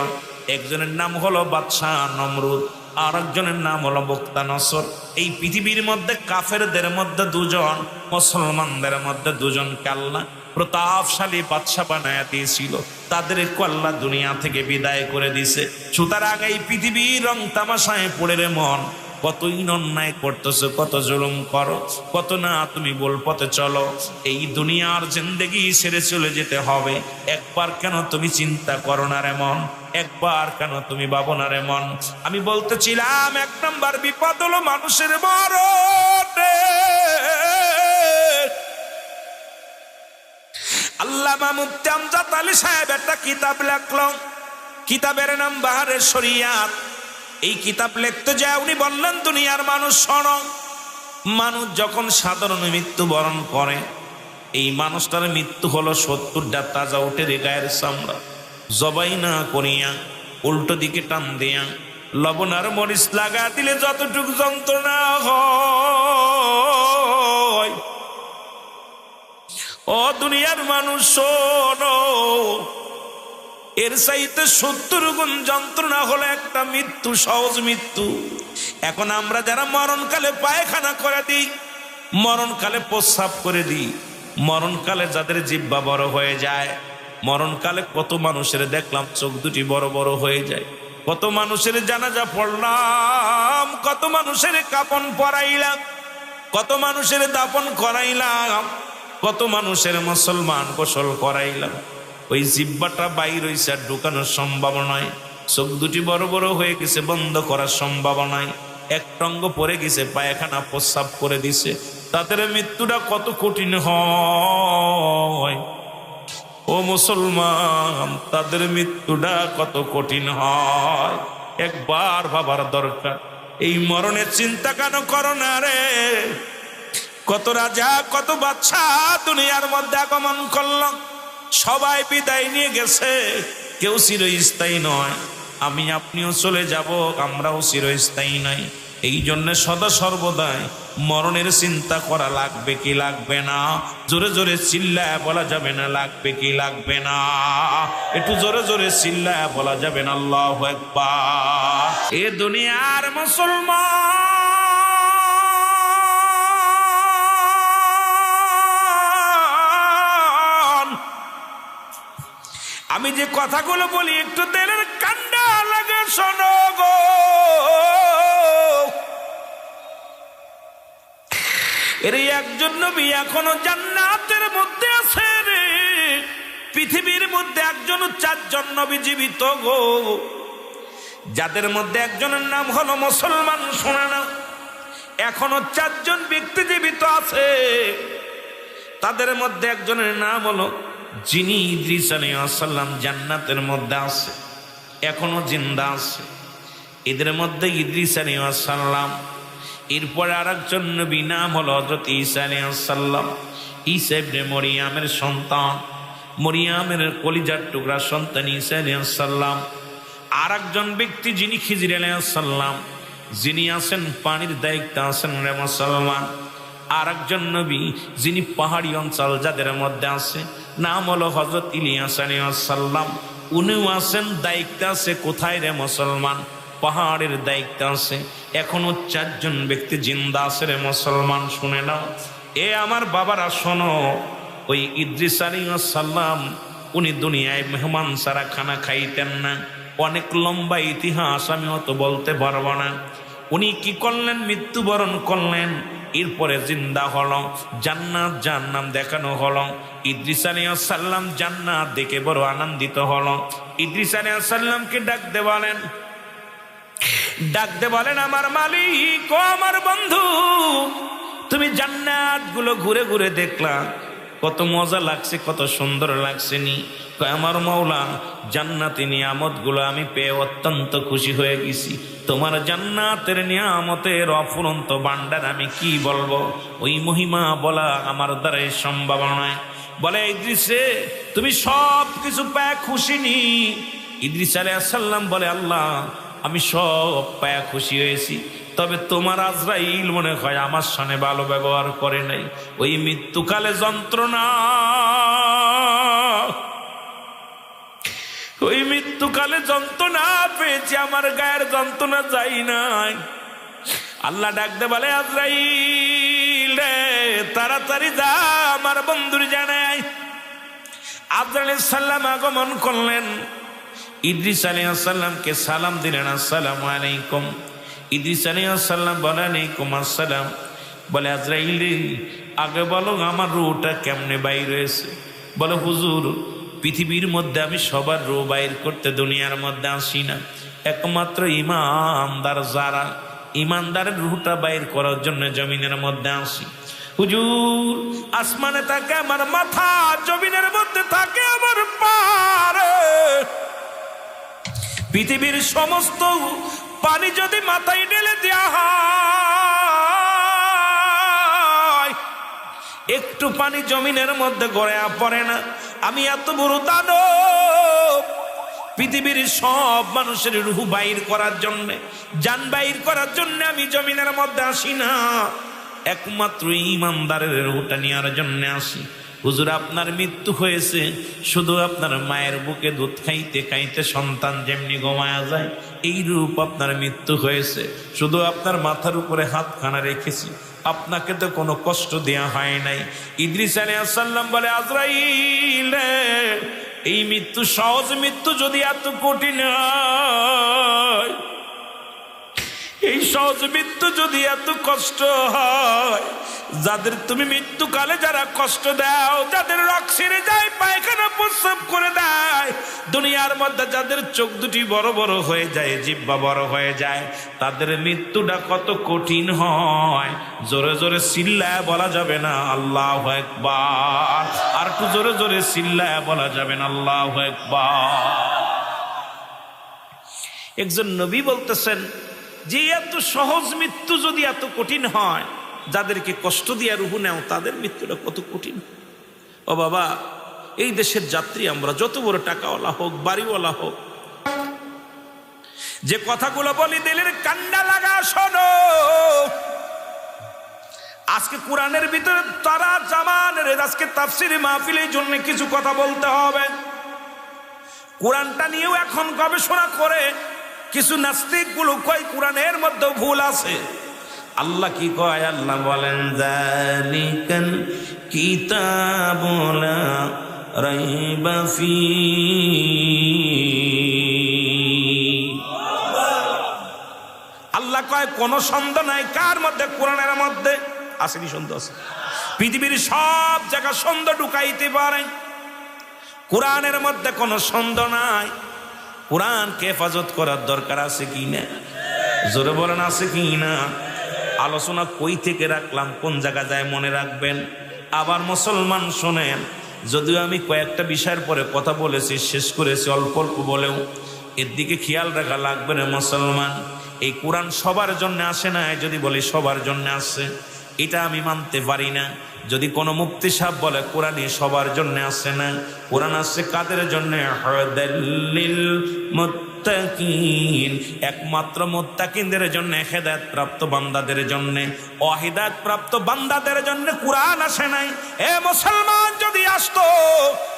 একজনের নাম হলো বাদশাহ নমরুদ, আর একজনের নাম হলো বুখতানসর। এই পৃথিবীর মধ্যে কাফেরদের মধ্যে 2 জন, মুসলমানদের মধ্যে 2 জনকে আল্লাহ প্রতাপশালী বাদশা বানায়া দিয়েছিল। তাদেরকে আল্লাহ দুনিয়া থেকে বিদায় করে দিছে। সুতরাং এই পৃথিবীর রং তামাশায় পড়ে রে মন, কতই অন্যায় করতেছো, কত জুলুম করো, কত না তুমি বল পথে চলো। এই দুনিয়ার জিন্দেগি ছেড়ে চলে যেতে হবে। একবার কেন তুমি চিন্তা করো না রে মন, একবার কেন তুমি ভাবো না রে মন। আমি বলতেছিলাম 1 নম্বর বিপদ হলো মানুষের মরণ। আল্লামা মুফতি আমজাদ আলী সাহেব একটা কিতাব লেখলো, কিতাবের নাম বাহারে শরিয়াত। এই কিতাব লিখতে যায় উনি বললেন, দুনিয়ার মানুষ শোনো, মানুষ যখন সাধারণ মৃত্যুবরণ করে, এই মানুষটার মৃত্যু হলো 70টা তাজা উঠে গায়ের চামড়া জবাই না করিয়া উল্টো দিকে টান দিয়া লবণ আর মরিচ লাগা দিলে যতটুকু যন্ত্রণা হয়, ও দুনিয়ার মানুষ শোনো, এর চাইতে 70 গুণ যন্ত্রণা হলো একটা মৃত্যু, সহজ মৃত্যু। এখন আমরা যারা মরণকালে পায়খানা করে দিই, মরণকালে প্রস্রাব করে দিই, মরণকালে যাদের জিহ্বা বড় হয়ে যায়, মরণকালে কত মানুষের দেখলাম চোখ দুটি বড় বড় হয়ে যায়। কত মানুষের জানাজা পড়লাম, কত মানুষের কাপন পরাইলাম, কত মানুষের দাপন করাইলাম, কত মানুষের মুসলমান গোসল করাইলাম। ওই জিহ্বাটা বাইর হইছে, আর ঢুকানোর সম্ভব নয়। চোখ দুটি বড় বড় হয়ে গেছে, বন্ধ করার সম্ভব নয়। এক টঙ্গ পরে গেছে, পায়খানা প্রস্রাব করে দিছে। তাদের মৃত্যুটা কত কঠিন হয় ও মুসলমান, তাদের মৃত্যুটা কত কঠিন হয়, একবার ভাবার দরকার। এই মরণের চিন্তা কেন করো না রে? কত রাজা, কত বাদশা দুনিয়ার মধ্যে আগমন করল, সবাই বিদায় নিয়ে গেছে, কেউ চিরস্থায়ী নয়। আমি আপনিও চলে যাব, আমরাও চিরস্থায়ী নাই। এই জন্য সদা সর্বদাই মরণের চিন্তা করা লাগবে কি লাগবে না, জোরে জোরে চিল্লায় বলা যাবে না লাগবে কি লাগবে না, একটু জোরে জোরে চিল্লায় বলা যাবে না আল্লাহু আকবার। এ দুনিয়ার মুসলমান, আমি যে কথাগুলো বলি একটু দিলের কান্ডা লাগে শোনো গো। এর একজন নবী এখনো জান্নাতের মধ্যে আছে রে। পৃথিবীর মধ্যে একজন 4 জন নবী জীবিত গো, যাদের মধ্যে একজনের নাম হলো মুসলমান। শোনা না, এখনো 4 জন ব্যক্তি জীবিত আছে। তাদের মধ্যে একজনের নাম হলো, যিনি ইদ্রিস আলাইহিস সালাম জান্নাতের মধ্যে আছে, এখনো জিন্দা আছে। এদের মধ্যে ইদ্রিস আলাইহিস সালাম, এরপরে আর একজন নবী নাম হলো হযরত ঈসা আলাইহিস সালাম। ঈসা ইবনে মরিয়মের সন্তান, মরিয়মের কলিজার টুকরা সন্তান ঈসা আলাইহিস সালাম। আর একজন ব্যক্তি যিনি খিজির আলাইহিস সালাম, যিনি আছেন পানির দায়িত্বে আছেন রে মুসলমান। আর একজন নবী যিনি পাহাড়ি অঞ্চল যাদের মধ্যে আছে, নাম হলো হযরত ইলিয়াস আলাইহিস সালাম। উনিও আছেন দায়িত্বে আছে কোথায় রে মুসলমান? পাহাড়ের দায়িত্ব আছে। এখনো 4 জন ব্যক্তি জিন্দা আছে রে মুসলমান। শুনে নাও এ আমার বাবারা, শোনো, ওই ইদ্রিস আলাইহিস সালাম উনি দুনিয়ায় মেহমান ছাড়া খানা খাইতেন না। অনেক লম্বা ইতিহাস, আমি অত বলতে পারবো না। উনি কি করলেন? মৃত্যুবরণ করলেন। এরপরে জিন্দা হলো, জান্নাত জাহান্নাম দেখানো হলো। ইদ্রিস আলাইহিস সালাম জান্নাত দেখে বড় আনন্দিত হলো। ইদ্রিস আলাইহিস সালামকে ডাকতে বলেন আমার মালিক ও আমার বন্ধু, তুমি জান্নাত গুলো ঘুরে ঘুরে দেখলা, কত মজা লাগছে, কত সুন্দর লাগছে নি? আমার মাওলা, জান্নাতি নিয়ামত গুলো আমি পেয়ে অত্যন্ত খুশি হয়ে গেছি। তোমার জান্নাতের নিয়ামতের অফুরন্ত ভান্ডার আমি কি বলবো, ওই মহিমা বলা আমার দ্বারাই সম্ভব নয়। বলে ইদ্রিস রে, তুমি সব কিছু পেয়ে খুশি নি? ইদ্রিস আলাইহিস সালাম বলে আল্লাহ, আমি সব পায়া খুশি হয়েছি, তবে তোমার আজরাইল মনে হয় আমার সামনে ভালো ব্যবহার করে নাই। ওই মৃত্যুকালে যন্ত্রণা, ওই মৃত্যুকালে যন্ত্রণা পেয়েছি, আমার গায়ের যন্ত্রণা যাই নাই। আল্লাহ ডাকতে বলে আজরাইল রে, তাড়াতাড়ি যা আমার বন্ধুর জানাই। আজরাইল আলাইহিস সালাম আগমন করলেন, ইদ্রিস আলাইহিস সালামকে সালাম দিলেন, আসসালামু আলাইকুম। ইদ্রিস আলাইহিস সালাম বলে আলাইকুম আসসালাম। বলে আজরাইল রে, আগে বলো আমার রূহটা কেমনে বাইর হয়েছে? বলে হুজুর, পৃথিবীর মধ্যে আমি সবার রূহ বাইর করতে দুনিয়ার মধ্যে আসি না, একমাত্র ইমানদার যারা, ইমানদারের রূহটা বাইর করার জন্য জমিনের মধ্যে আসি। হুজুর, আসমানে থাকে আমার মাথা, জমিনের মধ্যে থাকে আমার পা। পৃথিবীর সমস্ত পানি যদি মাথায় ঢেলে দেওয়া হয়, একটু পানি জমিনের মধ্যে গড়ে পড়ে না। আমি এত বড় দানব, পৃথিবীর সব মানুষের রূহ বাইর করার জন্য, জান বাইর করার জন্য আমি জমিনের মধ্যে আসি না, একমাত্র ইমানদারের রূহটা নেওয়ার জন্য আসি। হুজুর, আপনার মৃত্যু হয়েছে, শুধু আপনার মায়ের বুকে দুধ খাইতে খাইতে সন্তান যেমনি ঘুমায়া যায়, এই রূপ আপনার মৃত্যু হয়েছে। শুধু আপনার মাথার উপরে হাতখানা রেখেছি, আপনাকে তো কোনো কষ্ট দেয়া হয় নাই। ইদ্রিস আলাইহিস সালাম বলে আজরাইল, এই মৃত্যু সহজ মৃত্যু যদি এত কঠিন হয়, এই সহজ মৃত্যু যদি এত কষ্ট হয়, যাদের তুমি মৃত্যুকালে যারা কষ্ট দাও, যাদের রক ছেড়ে যায়, পায়খানা প্রস্রাব করে দেয়, দুনিয়ার মধ্যে যাদের চোখ দুটি বড় বড় হয়ে যায়, জিহ্বা বড় হয়ে যায়, তাদের মৃত্যুটা কত কঠিন হয়, জোরে জোরে চিল্লায় বলা যাবে না আল্লাহু আকবার। আর একটু জোরে জোরে চিল্লায় বলা যাবে না আল্লাহু আকবার। একজন নবী বলতেছেন যে এত সহজ মৃত্যু যদি এত কঠিন হয়, যাদেরকে কষ্ট দিয়ে রুহু নেও তাদের মৃত্যুটা কত কঠিন। ও বাবা, এই দেশের যাত্রী আমরা, যত বড় টাকাওয়ালা হোক, বাড়িওয়ালা হোক, যে কথাগুলো বলি দিলের কান্ডা লাগা শোনো। আজকে কোরআনের ভিতরে তারা জামানের, আজকে তাফসীর মাহফিলের জন্য কিছু কথা বলতে হবে। কোরআনটা নিয়েও এখন গবেষণা করে কিছু নাস্তিক গুলো কয় কোরআনের মধ্যে ভুল আছে। আল্লাহ কি কয়? আল্লাহ বলেন যালিকাল কিতাবু লা রাইবা ফী, আল্লাহ কয় কোনো সন্দেহ নাই। কার মধ্যে? কোরআনের মধ্যে। আসেনি সন্দেহ? আছে। পৃথিবীর সব জায়গা সন্দেহ ঢুকাইতে পারে, কোরআনের মধ্যে কোনো সন্দেহ নাই। কোরআনকে হেফাজত করার দরকার আছে কি না? জোরে বলেন আছে কি না? আলোচনা কই থেকে রাখলাম, কোন জায়গা যায় মনে রাখবেন। আবার মুসলমান শোনেন, যদিও আমি কয়েকটা বিষয়ের পরে কথা বলেছি, শেষ করেছি অল্প অল্প বলেও, এর দিকে খেয়াল রাখা লাগবে না মুসলমান। এই কোরআন সবার জন্য আসে না। যদি বলি সবার জন্য আসে, এটা আমি মানতে পারি না। যদি কোনো মুফতি সাহেব বলে কোরআনই সবার জন্য আসে না, কোরআন আসছে কাদের জন্য? হুদাল্লিল মুত্তাকিন, একমাত্র মুত্তাকিনদের জন্য, হেদায়েত প্রাপ্ত বান্দাদের জন্য। অহিদায়েত প্রাপ্ত বান্দাদের জন্য কোরআন আসে নাই। এ মুসলমান, যদি আসতো,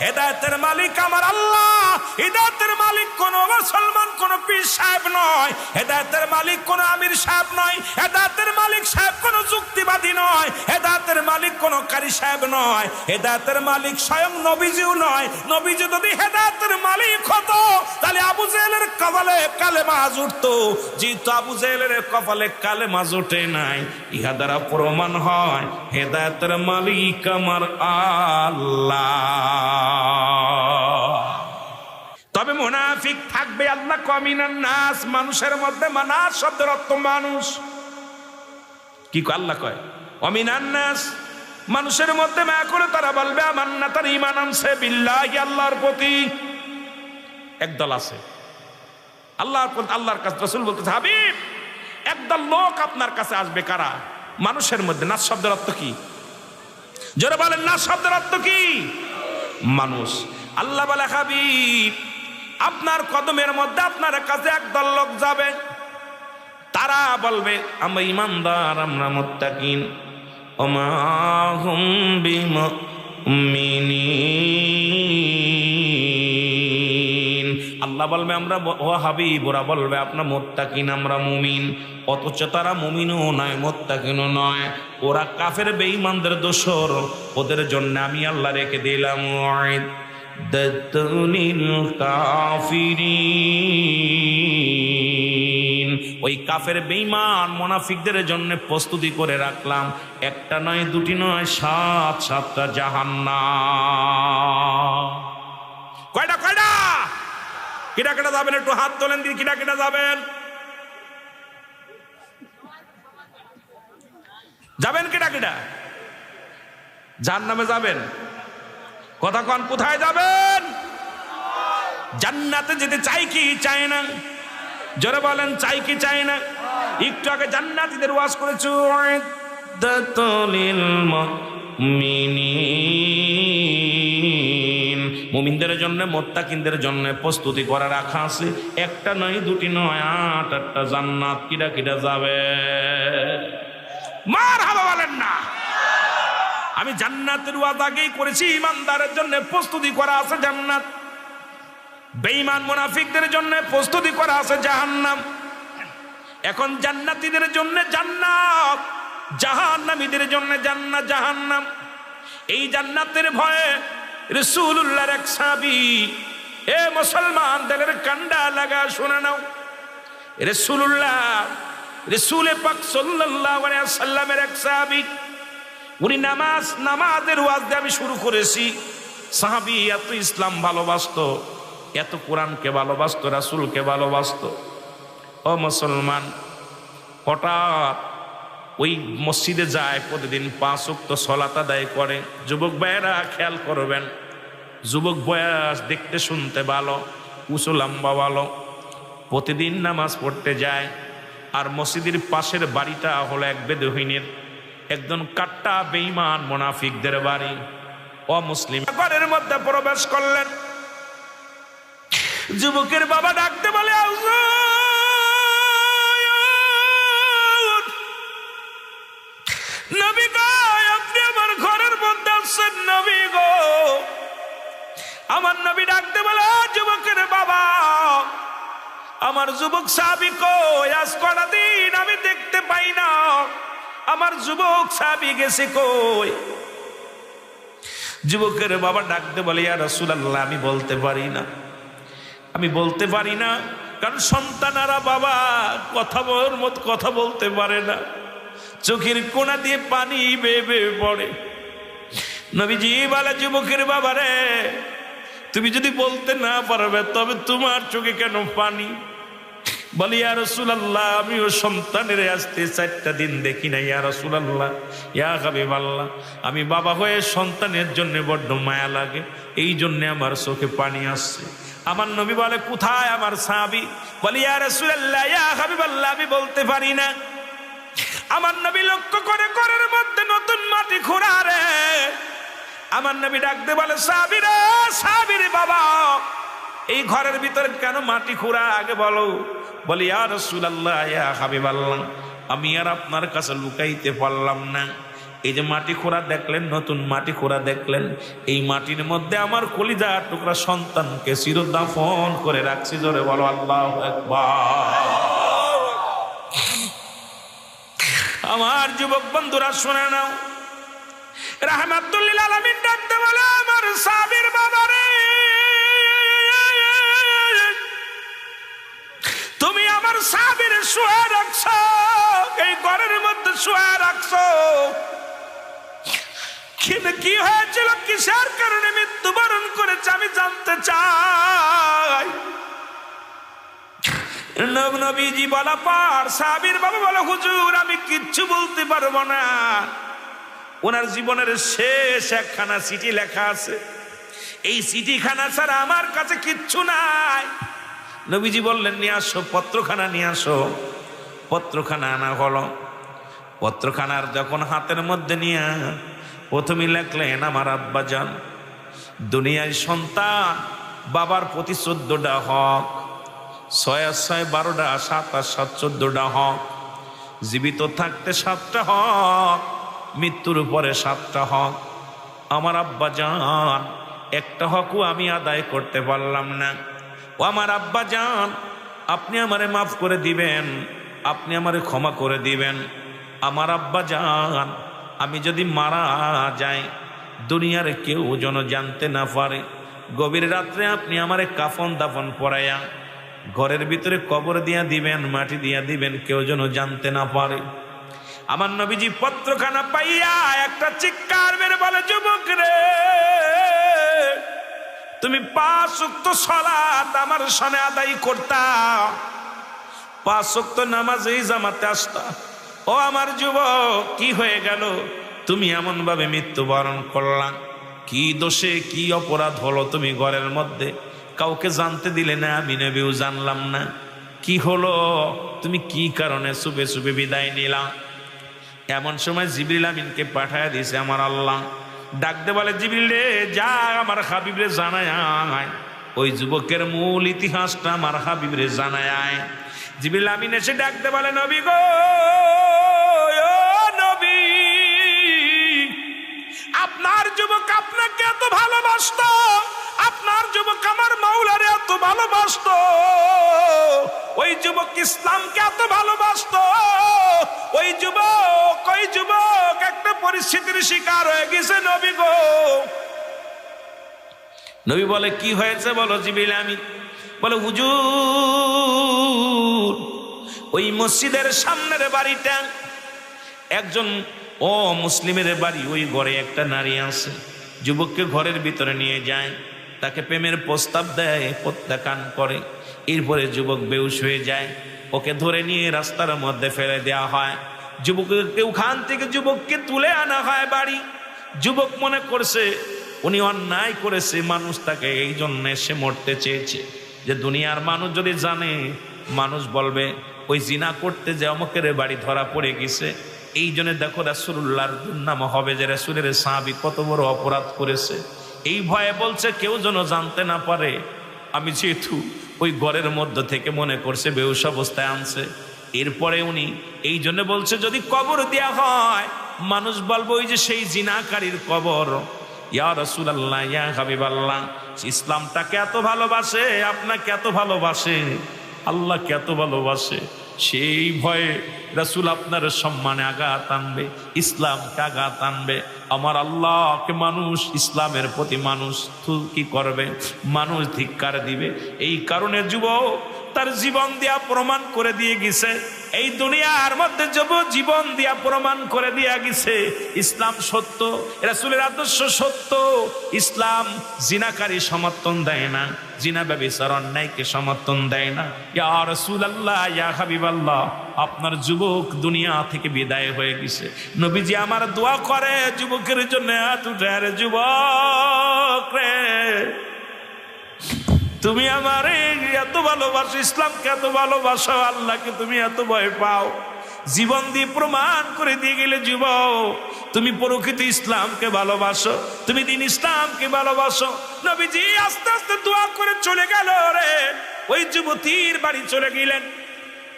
হেদায়েতের মালিক আমার আল্লাহ। হিদায়েতের মালিক কোন মুসলমান, কোন পীর সাহেব নয়। হেদায়েতের মালিক কোন আমির সাহেব নয়। হেদায়েতের মালিক সাহেব কোন যুক্তিবাদী নয়। হেদায়েতের মালিক কোনো কারি সাহেব নয়, হেদায়েতের মালিক স্বয়ং নবীজিও নয়। নবীজি যদি হেদায়েতের মালিক হতো তাহলে আবু জেহেলের কপালে কালেমা জুটতো, যেহেতু আবু জেহেলের কপালে কালেমা জুটে নাই, ইহা দ্বারা প্রমাণ হয় হেদায়েতের মালিক আমার আল্লাহ। তবে মুনাফিক থাকবে। আল্লাহ কমিনান নাস, মানুষের মধ্যে, মানাস শব্দের অর্থ মানুষ। কি আল্লাহ কয় অমিনান নাস, মানুষের মধ্যে মায়া করে তারা বলবে আমান্না, তার ঈমান আনছে বিল্লাহি, আল্লাহর প্রতি। একদল আছে আল্লাহর কাছে রাসূল বলতেছে হাবিব একদল লোক আপনার কাছে আসবে। কারা? মানুষের মধ্যে। নাস শব্দের অর্থ কি? জোরে বলেন, নাস শব্দের অর্থ কি? মানুষ। আল্লাহ বলে হাবিব আপনার কদমের মধ্যে আপনার কাছে একদল লোক যাবে, তারা বলবে আমরা ঈমানদার, আমরা মুত্তাকিন, ওমা হুম বিমুমিনিন। আল্লাহ বলবে আমরা, ও হাবিব ওরা বলবে আপনার মুত্তাকিন, আমরা মুমিন, অথচ তারা মুমিনও নয় মুত্তাকিনও নয়। ওরা কাফের বেঈমানদের দোসর, ওদের জন্য আমি আল্লাহ রেখে দিলাম কাফিরিন, ওই কাফের বেঈমান মুনাফিকদের জন্য প্রস্তুতি করে রাখলাম, একটা নয় দুটি নয়, 7-7টা জাহান্নাম। কয়টা কয়টা? কিটা কিটা যাবেন? একটু হাত তোলেন দিন, কিটা কিটা যাবেন? যাবেন কিটা কিটা? জাহান্নামে যাবেন। কথা কন, কোথায় যাবেন? জান্নাতে যেতে চাই কি চাই না? জোরে বলেন, চাই কি চাই না? একটু আগে জান্নাতীদের ওয়াজ করেছো, মুমিনদের জন্য মুত্তাকিনদের জন্য প্রস্তুতি করা রাখা আছে, একটা নয় দুটি নয়, 8-8টা জান্নাত। কিরা কিরা যাবে? মারহাবা বলেন না। আমি জান্নাতের ওয়াজ আগেই করেছি, ইমানদারের জন্য প্রস্তুতি করা আছে জান্নাত, বেঈমান মুনাফিকদের জন্য প্রস্তুতি করা আছে জাহান্নাম। এখন জান্নাতীদের জন্য জান্নাত, জাহান্নামীদের জন্য জান্নাত জাহান্নাম। এই জান্নাতের ভয়ে রাসূলুল্লাহর এক সাহাবী, এ মুসলমান দিলের কান্ডা লাগা শুনে নাও, রাসূল পাক সাল্লাল্লাহু আলাইহি ওয়াসাল্লামের এক সাহাবী, উনি নামাজের ওয়াজ দিয়ে আমি শুরু করেছি। সাহাবী এত ইসলাম ভালোবাসতো, এত কোরআনকে ভালোবাসতো, রাসূলকে ভালোবাসতো। ও মুসলমান, হঠাৎ ওই মসজিদে যায়, প্রতিদিন 5 ওয়াক্ত সালাত আদায় করে। যুবক ভাইয়েরা খেয়াল করবেন, যুবক বয়স, দেখতে শুনতে ভালো, উঁচু লম্বা ভালো, প্রতিদিন নামাজ পড়তে যায়। আর মসজিদের পাশের বাড়িটা হলো এক বেদুইনের, একজন কাট্টা বেঈমান মুনাফিকদের বাড়ি। অমুসলিম ঘরের মধ্যে প্রবেশ করলেন। যুবকের বাবা ডাকতে বলে, নবী গো, আপনি আমার ঘরের মধ্যে আসছেন, নবী গো। আমার নবী ডাকতে বলে, যুবকের বাবা, আমার যুবক সাহাবী কই? আজ কটা দিন আমি দেখতে পাই না, আমার যুবক সাহাবী গেছে কই? যুবকের বাবা ডাকতে বলে, ইয়া রাসূলুল্লাহ, আমি বলতে পারি না, আমি বলতে পারি না, কারণ সন্তানারা বাবা কথা বলতে পারে না, চোখের কোণা দিয়ে পানি বেয়ে বেয়ে পড়ে। নবীজি বলে, যুবকের বাবা রে, তুমি যদি বলতে না পারবে তবে তোমার চোখে কেন পানি? বলি, ইয়া রাসূলুল্লাহ, আমিও সন্তানের আসতে 4টা দিন দেখি না, ইয়া রাসূলুল্লাহ, ইয়া হাবিবাল্লাহ, আমি বাবা হয়ে সন্তানের জন্য বড্ড মায়া লাগে, এই জন্য আমার চোখে পানি আসছে। আমার নবী বলে, কোথায় আমার সাহাবী? বলি, ইয়া রাসূলুল্লাহ, ইয়া হাবিবাল্লাহ, আমি বলতে পারি না। আমার নবী লক্ষ্য করে ঘরের মধ্যে নতুন মাটি খোঁড়া রে। আমার নবী ডাকতে বলে, সাহাবীরা, সাহাবীর বাবা, এই ঘরের ভিতরে কেন মাটি খোঁড়া আগে বলো। বলি, ইয়া রাসূলুল্লাহ, ইয়া হাবিবাল্লাহ, আমি আর আপনার কাছে লুকাইতে পারলাম না। এই যে মাটি খোঁড়া দেখলেন, নতুন মাটি খোঁড়া দেখলেন, এই মাটির মধ্যে আমার কলিজা টুকরা সন্তানকে চিরদাফন করে রাখছি। জোরে বলো আল্লাহু আকবার। আমার যুবক বন্ধুরা শুনে নাও, রাহমাতুল লিল আলামিন ডাকতে বলে, আমার সাহাবীর বাবারে, তুমি আমার সাহাবীর শুয়ে রাখছো, এই ঘরের মধ্যে শুয়ে রাখছো, কিন্তু কি হয়েছিল, কিসের কারণে মৃত্যুবরণ করেছে আমি জানতে চাই। নবীজি বলা পর সাহাবীর বাবা বলে, হুজুর আমি কিচ্ছু বলতে পারবো না, ওনার জীবনের শেষ একখানা চিঠি লেখা আছে, এই চিঠিখানা ছাড়া আমার কাছে কিচ্ছু নাই। নবীজি বললেন, নিয়ে আসো, পত্রখানা নিয়ে আসো। পত্রখানা আনা হলো। পত্রখানার যখন হাতের মধ্যে নিয়ে প্রথমে লেখলেন, আমার আব্বাজান দুনিয়ায় সন্তান বাবার প্রতি 14টা হক, 6 আর 6 12টা, 7 আর 7 14টা হক, জীবিত থাকতে 7টা হক, মৃত্যুর উপরে 7টা হক। আমার আব্বাজান একটা হকও আমি আদায় করতে পারলাম না। ও আমার আব্বাজান, আপনি আমারে মাফ করে দিবেন, আপনি আমারে ক্ষমা করে দিবেন। আমার আব্বাজান, আমি যদি মারা যাই দুনিয়ার কেউ যেন জানতে না পারে। গভীর রাত্রে আপনি আমারে কাফন দাফন পরাইয়া ঘরের ভিতরে কবর দিয়া দিবেন, মাটি দিয়া দিবেন, কেউ যেন জানতে না পারে। আমার নবীজি পত্রখানা পাইয়া একটা চিৎকার মেরে বলে, যুবক রে, তুমি 5 ওয়াক্ত সালাত আমার সামনে আদায় করতা, 5 ওয়াক্ত নামাজেই জামাতে আসতা। ও আমার যুবক, কি হয়ে গেল, তুমি এমন ভাবে মৃত্যুবরণ করলা? কি দোষে, কি অপরাধ হলো তুমি ঘরের মধ্যে? কাউকে জানতে দিলে না, আমি নবীও জানলাম না। কি হলো, তুমি কি কারণে শুবে শুবে বিদায় নিলা? এমন সময় জিবরিল আমিনকে পাঠায় দিয়েছে আমার আল্লাহ। ডাকতে বলে, জিবরিল রে, যা আমার হাবিবরে জানায় আয়, ওই যুবকের মূল ইতিহাসটা আমার হাবিবরে জানায় আয়। জিবরিল আমিন এসে ডাকতে বলে, নবী গো, নবী, আপনার যুবক আপনাকে এত ভালোবাসতো, আপনার যুবক আমার মাওলারে এত ভালোবাসতো, ওই যুবক ইসলামকে এত ভালোবাসতো, ওই যুবক একটা পরিস্থিতির শিকার হয়ে গেছে নবী গো। নবী বলে, কি হয়েছে বলো জিবরিল আমিন। বলে, হুজুর, ওই মসজিদের সামনের বাড়িটা একজন মুসলিমের বাড়ি, ওই ঘরে একটা নারী আছে। যুবককে ঘরের ভিতরে নিয়ে যায়, তাকে প্রেমের প্রস্তাব দেয়, প্রত্যাখ্যান করে। এরপরে যুবক বেহুশ হয়ে যায়, ওকে ধরে নিয়ে রাস্তার মধ্যে ফেলে দেওয়া হয়। যুবককে ওখান থেকে যুবককে তুলে আনা হয় বাড়ি। যুবক মনে করছে উনি অন্যায় করেছে, মানুষ তাকে এই জন্য সে মরতে চেয়েছে, যে দুনিয়ার মানুষ যদি জানে, মানুষ বলবে ওই জিনা করতে যে অমুকের বাড়ি ধরা পড়ে গেছে। এই জন্য দেখো রাসূলুল্লাহর দুর্নাম হবে যে রাসূলের সাহাবী কত বড় অপরাধ করেছে। এই ভয়ে বলছে কেউ যেন জানতে না পারে। আমি যেহেতু ওই ঘরের মধ্য থেকে মনে করছে বেহুশ অবস্থায় আনছে, এরপরে উনি এই জন্য বলছে যদি কবর দেয়া হয় মানুষ বলবো ওই যে সেই জিনাকারীর কবর। ইয়া রাসূলুল্লাহ, ইয়া হাবিবাল্লাহ, ইসলামটাকে এত ভালোবাসে, আপনাকে এত ভালোবাসে, আল্লাহকে এত ভালোবাসে, সেই ভয়ে রাসূল আপনার সম্মানে আঘাত আনবে, ইসলামকে আঘাত আনবে। আমার আল্লাহকে মানুষ, ইসলামের প্রতি মানুষ কি করবে, মানুষ ধিক্কার দিবে। এই কারণে যুবক তার জীবন দিয়া প্রমাণ করে দিয়ে গেছে, এই দুনিয়ার মধ্যে জীবন দিয়া প্রমাণ করে দিয়া গেছে ইসলাম সত্য, রাসূলের আদর্শ সত্য। ইসলাম জিনাকারী সমর্থন দেয় না, জিনা ব্যভিচার অন্যায়কে সমর্থন দেয় না। ইয়া রাসূলুল্লাহ, ইয়া হাবিবাল্লাহ, আপনার যুবক দুনিয়া থেকে বিদায় হয়ে গেছে। নবীজি আমার দোয়া করে যুবকের জন্য, রে যুবক রে, তুমি আমার এত ভালোবাসো, ইসলামকে এত ভালোবাসো, আল্লাহকে তুমি এত ভয় পাও, জীবন দিয়ে প্রমাণ করে দিয়ে গেলে যুবক তুমি প্রকৃত ইসলামকে ভালোবাসো, তুমি দিন ইসলামকে ভালোবাসো। নবীজি আস্তে আস্তে দোয়া করে চলে গেল রে, ওই যুবতীর বাড়ি চলে গেলেন।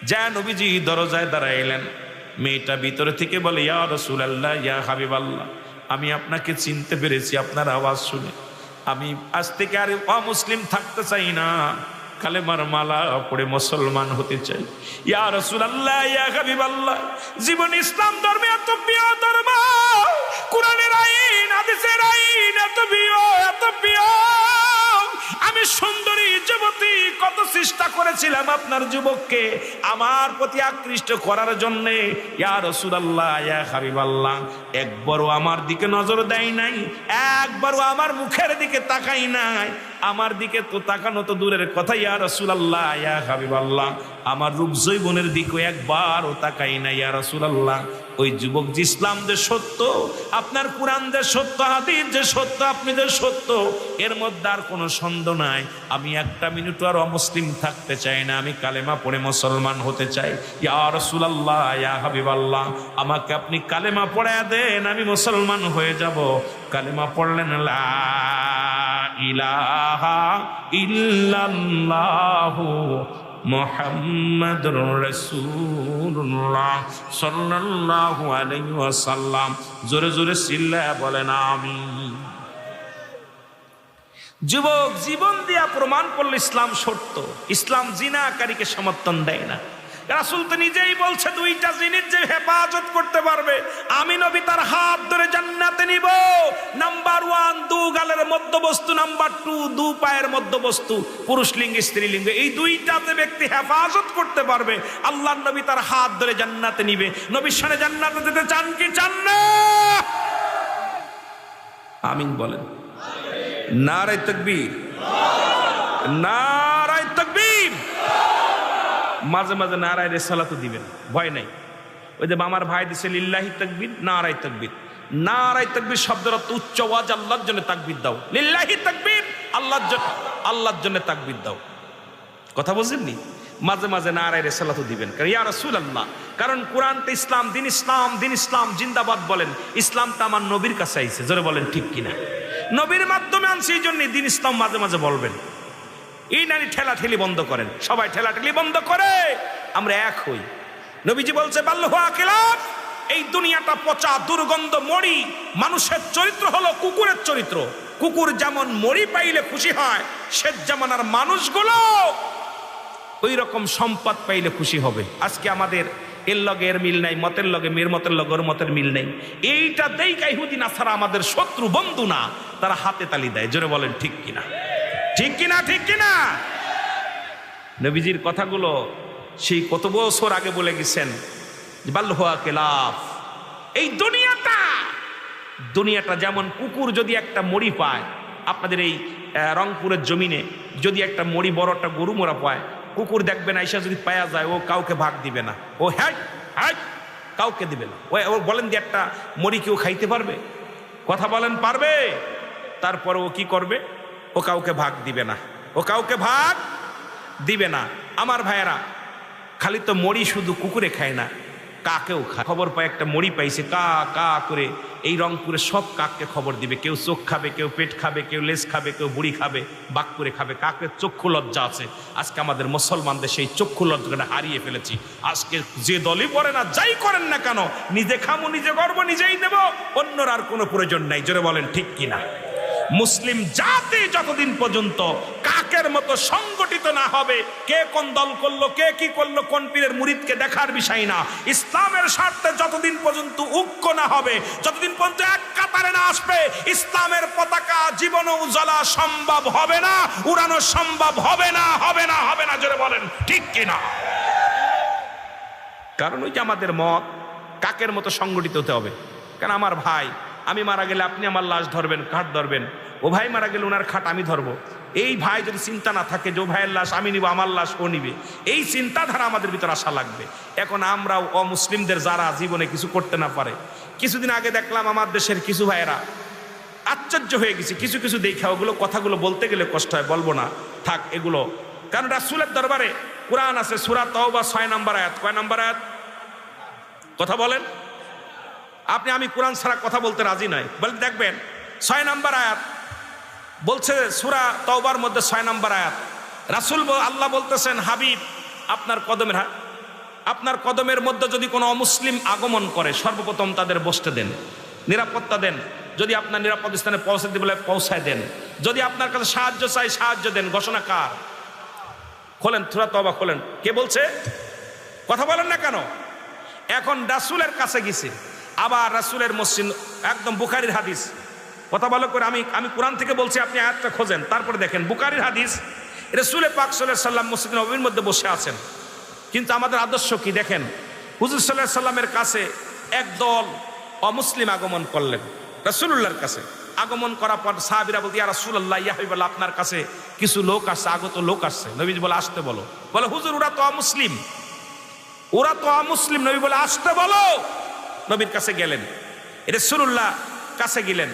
যা নবীজি দরজায় দাঁড়াইলেন, মেয়েটা ভিতরে থেকে বলে, ইয়া রাসূলুল্লাহ, ইয়া হাবিবাল্লাহ, আমি আপনাকে চিনতে পেরেছি আপনার আওয়াজ শুনে, আমি আজ থেকে আর অমুসলিম থাকতে চাই না, কালেমার মালা পড়ে মুসলমান হতে চাই। ইয়া রাসূলুল্লাহ, ইয়া হাবিবাল্লাহ, জীবন ইসলাম ধর্মে এত প্রিয় ধর্ম, কোরআনের আইন করেছিলাম আপনার যুবককে আমার প্রতি আকৃষ্ট করার জন্য। ইয়া রাসূলুল্লাহ, ইয়া হাবিবাল্লাহ, একবারও আমার দিকে নজর দেয় নাই, একবারও আমার মুখের দিকে তাকাই নাই। আমার দিকে তো তাকানো তো দূরের কথা, ইয়া রাসূলুল্লাহ, ইয়া হাবিবাল্লাহ, আমার রূপ যৌবনের দিকে একবারও তাকাই নাই। ইয়া রাসূলুল্লাহ, ওই যুবক যে ইসলাম যে সত্য, আপনার কুরআন যে সত্য, হাদিস যে সত্য, আপনি যে সত্য, এর মধ্যে আর কোনো সন্দেহ নাই। আমি একটা মিনিট আর অমুসলিম থাকতে চাই না, আমি কালেমা পড়ে মুসলমান হতে চাই। ইয়া রাসূলুল্লাহ, ইয়া হাবিবাল্লাহ, আমাকে আপনি কালেমা পড়ায়া দেন, আমি মুসলমান হয়ে যাব। কালেমা পড়লেন, লা ইলাহা ইল্লাল্লাহু মুহাম্মাদুর রাসূলুল্লাহ সাল্লাল্লাহু আলাইহি ওয়াসাল্লাম। জোরে জোরে চিল্লায়া বলেন আমিন। যুবক জীবন দিয়া প্রমাণ করলো ইসলাম সত্য। ইসলাম জিনাকারীকে সমর্থন দেয় না। রাসূল তো নিজেই বলছে, দুইটা জিনিস যে হেফাজত করতে পারবে, আমি নবী তার হাত ধরে জান্নাতে নিব। নাম্বার 1 দু গালের মধ্যবস্তু, নাম্বার 2 দু পায়ের মধ্যবস্তু, পুরুষ লিঙ্গ স্ত্রী লিঙ্গ, এই দুইটা যে ব্যক্তি হেফাজত করতে পারবে, আল্লাহর নবী তার হাত ধরে জান্নাতে নিবে। নবীর সাথে জান্নাতে যেতে চান কি চান না? আমিন বলেন। নারায়ে তাকবীর, নারায়ে তাকবীর। মাঝে মাঝে নারায়ে রিসালাতও দিবেন, ভয় নাই। ওই যে আমার ভাই দিছে লিল্লাহি তাকবীর, নারায়ে তাকবীর। নারায়ে তাকবীর শব্দের অর্থ উচ্চ আওয়াজ, আল্লাহর জন্য তাকবীর দাও। লিল্লাহি তাকবীর, আল্লাহর জন্য তাকবীর দাও। কথা বুঝেননি? মাঝে মাঝে নারায়ে রিসালাতও দিবেন, কারণ ইয়া রাসূলুল্লাহ, কারণ কোরআনটা ইসলাম, দিন ইসলাম, দিন ইসলাম জিন্দাবাদ বলেন। ইসলামটা আমার নবীর কাছে আইছে, জোরে বলেন ঠিক কিনা? নবীর মাধ্যমে আনছে, এই জন্য দিন ইসলাম মাঝে মাঝে বলবেন। এই নারী ঠেলাঠেলি বন্ধ করেন, সবাই ঠেলাঠেলি বন্ধ করে আমরা এক হই। নবীজি বলছে, বাল্লুহু আকিলাফ, এই দুনিয়াটা পচা দুর্গন্ধ মরি। মানুষের চরিত্র হলো কুকুরের চরিত্র। কুকুর যেমন মরি পাইলে খুশি হয়, শেষ জামানার মানুষগুলো ওই রকম সম্পদ পাইলে খুশি হবে। আজকে আমাদের এর লগে এর মিল নাই, মতের লগে মেয়ের মতের লগে ওর মতের মিল নেই। এইটা দেইকা ইহুদি নাসারা আমাদের শত্রু, বন্ধু না, তারা হাতে তালি দেয়। জোরে বলেন ঠিক কিনা? ঠিক কিনা? ঠিক কিনা? নবীজির কথাগুলো সেই কত বছর আগে বলে গেছেন। বাল্লুহু আকিলাফ, এই দুনিয়াটা যেমন কুকুর যদি একটা মরি পায়, আপনাদের এই রংপুরের জমিনে যদি একটা মরি, বড় একটা গরু মোরা পায়, কুকুর দেখবেন আইসা যদি পায়া যায়, ও কাউকে ভাগ দিবে না, ও হ্যাঁ কাউকে দিবে না। ও বলেন যে একটা মরি কেউ খাইতে পারবে? কথা বলেন, পারবে? তারপরে ও কি করবে? ও কাউকে ভাগ দিবে না, ও কাউকে ভাগ দিবে না। আমার ভাইয়েরা, খালি তো মরি শুধু কুকুরে খায় না, কাকেও খায়। খবর পায় একটা মরি পাইছে, কা কা করে এই রংপুরে সব কাককে খবর দিবে। কেউ চোখ খাবে, কেউ পেট খাবে, কেউ লেজ খাবে, কেউ বুড়ি খাবে, বাক করে খাবে। কাকের চক্ষু লজ্জা আছে। আজকে আমাদের মুসলমানদের সেই চক্ষু লজ্জাটা হারিয়ে ফেলেছি। আজকে যে দলই পড়ে না, যাই করেন না কেন, নিজে খামো, নিজে গর্ব নিজেই দেব, অন্যর আর কোনো প্রয়োজন নাই। জোরে বলেন ঠিক কিনা? মুসলিম জাতি যতদিন পর্যন্ত কাকের মতো সংগঠিত না হবে, কে কোন দল করলো, কে কি করলো, কোন পীরের মুরিদকে দেখার বিষয় না, ইসলামের স্বার্থে যতদিন পর্যন্ত ঐক্য না হবে, যতদিন পর্যন্ত এক কাতারে না আসবে, ইসলামের পতাকা জীবনে উজ্জ্বলা সম্ভব হবে না, উড়ানো সম্ভব হবে না, হবে না, হবে না। জোরে বলেন ঠিক কিনা? কারণ ওই যে আমাদের মত, কাকের মতো সংগঠিত হতে হবে। কারণ আমার ভাই, আমি মারা গেলে আপনি আমার লাশ ধরবেন, খাট ধরবেন। ও ভাই মারা গেলে ওনার খাট আমি ধরবো। এই ভাই যদি চিন্তা না থাকে যে ও ভাইয়ের লাশ আমি নিব, আমার লাশ ও নিবে, এই চিন্তাধারা আমাদের ভিতর আসা লাগবে। এখন আমরাও অমুসলিমদের যারা জীবনে কিছু করতে না পারে, কিছুদিন আগে দেখলাম আমার দেশের কিছু ভাইয়েরা, আশ্চর্য হয়ে গেছে। কিছু কিছু দেখা ওগুলো কথাগুলো বলতে গেলে কষ্ট হয়, বলবো না, থাক এগুলো। কারণ রাসূলের দরবারে কোরআন আছে, সূরা তাওবা 6 নম্বর আয়াত। কয় নম্বর আয়াত? কথা বলেন। আমি কোরআন ছাড়া কথা বলতে রাজি নয়। বলে দেখবেন 6 নম্বর আয়াত বলছে, সূরা তাওবার মধ্যে 6 নম্বর আয়াত। রাসূল আল্লাহ বলতেছেন, হাবিব আপনার কদমের মধ্যে যদি কোনো অমুসলিম আগমন করে, সর্বপ্রথম তাদের বসতে দেন, নিরাপত্তা দেন। যদি আপনার নিরাপদ স্থানে পৌঁছাতে বলে পৌঁছায় দেন। যদি আপনার কাছে সাহায্য চাই, সাহায্য দেন। ঘোষণা কার? খোলেন সূরা তাওবা, খোলেন। কে বলছে? কথা বলেন না কেন? এখন রাসূলের কাছে গেছে, আবার রাসূলের মসজিদ, একদম বুখারীর হাদিস। কথা ভালো করে, আমি কোরআন থেকে বলছি, আপনি আয়াতটা খোঁজেন, তারপরে দেখেন বুখারীর হাদিস। রাসূল পাক সাল্লাল্লাহু আলাইহি সাল্লাম মসজিদ নববীর মধ্যে বসে আছেন, কিন্তু আমাদের আদর্শ কি দেখেন, হুজুর সাল্লাল্লাহু আলাইহি সাল্লামের কাছে একদল অমুসলিম আগমন করলেন। রাসূলুল্লাহর কাছে আগমন করার পর সাহাবীরা বলতে, ইয়া রাসূলুল্লাহ, ইয়া হাবিবাল্লাহ, আপনার কাছে কিছু লোক আসছে, আগত লোক আসছে। নবীজি বলে, আসতে বলো। বলে, হুজুর ওরা তো অমুসলিম, ওরা তো অমুসলিম। নবী বলে, আসতে বলো। নবীর কাছে গেলেন, রাসূলুল্লাহ কাছে গেলেন।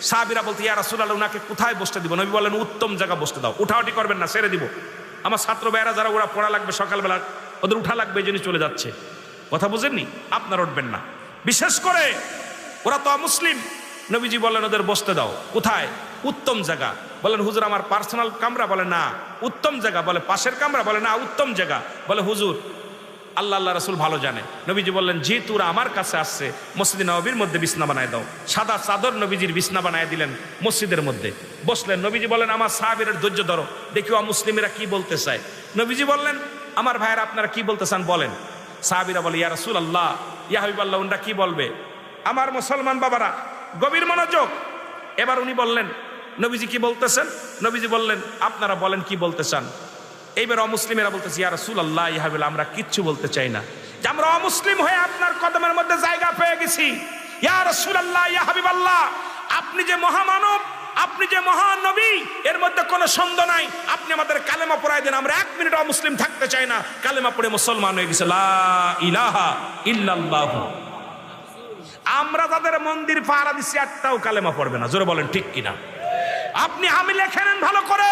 সাহাবীরা বলতে, ইয়া রাসূলুল্লাহ, উনাকে কোথায় বসতে দিব? নবী বলেন, উত্তম জায়গা বসতে দাও, উঠাউটি করবেন না, ছেড়ে দিব। আমার ছাত্র ভাইয়েরা যারা ওরা পড়া লাগবে সকালবেলা, ওদের উঠা লাগবে, এই জন্য চলে যাচ্ছে। কথা বুঝেননি? আপনার উঠবেন না, বিশেষ করে ওরা তো মুসলিম। নবীজি বলেন, ওদের বসতে দাও। কোথায়? উত্তম জায়গা। বলেন, হুজুর আমার পার্সোনাল কামরা? বলে না। উত্তম জায়গা? বলে পাশের কামরা? বলে না, উত্তম জায়গা। বলে, হুজুর আল্লাহ রাসূল ভালো জানে। নবীজি বললেন, যেহেতু ওরা আমার কাছে আসছে, মসজিদে নববীর মধ্যে বিছনা বানায় দাও। সাদা চাদর নবীজির বিছনা বানায় দিলেন, মসজিদের মধ্যে বসলেন। নবীজি বলেন, আমার সাহাবীরা ধৈর্য ধরো, দেখি অমুসলিমেরা কি বলতে চায়। নবীজি বললেন, আমার ভাইয়েরা আপনারা কি বলতে চান বলেন। সাহাবীরা বলে, ইয়া রাসূলুল্লাহ, ইয়া হাবিবাল্লাহ, উনরা কি বলবে? আমার মুসলমান বাবারা গভীর মনোযোগ। এবার উনি বললেন, নবীজি কি বলতেছেন? নবীজি বললেন, আপনারা বলেন কি বলতে চান। এইবার অমুসলিমেরা বলতেছে, ইয়া রাসূলুল্লাহ, ইয়া হাবিবাল্লাহ, আমরা কিচ্ছু বলতে চাই না, যে আমরা অমুসলিম হয়ে আপনার কদমের মধ্যে জায়গা পেয়ে গেছি। ইয়া রাসূলুল্লাহ, ইয়া হাবিবাল্লাহ, আপনি যে মহামানব, আপনি যে মহান নবী, এর মধ্যে কোনো সন্দেহ নাই। আপনি আমাদের কালেমা পড়াই দেন, আমরা এক মিনিট অমুসলিম থাকতে চাই না। কালেমা পড়ে মুসলমান হয়ে গেছে, লা ইলাহা ইল্লাল্লাহ। আমরা যাদের মন্দির পাহারা দিচ্ছি, একটাও কালেমা পড়বে না। জোরে বলেন ঠিক কিনা? আপনি আমি লেখে নেন ভালো করে,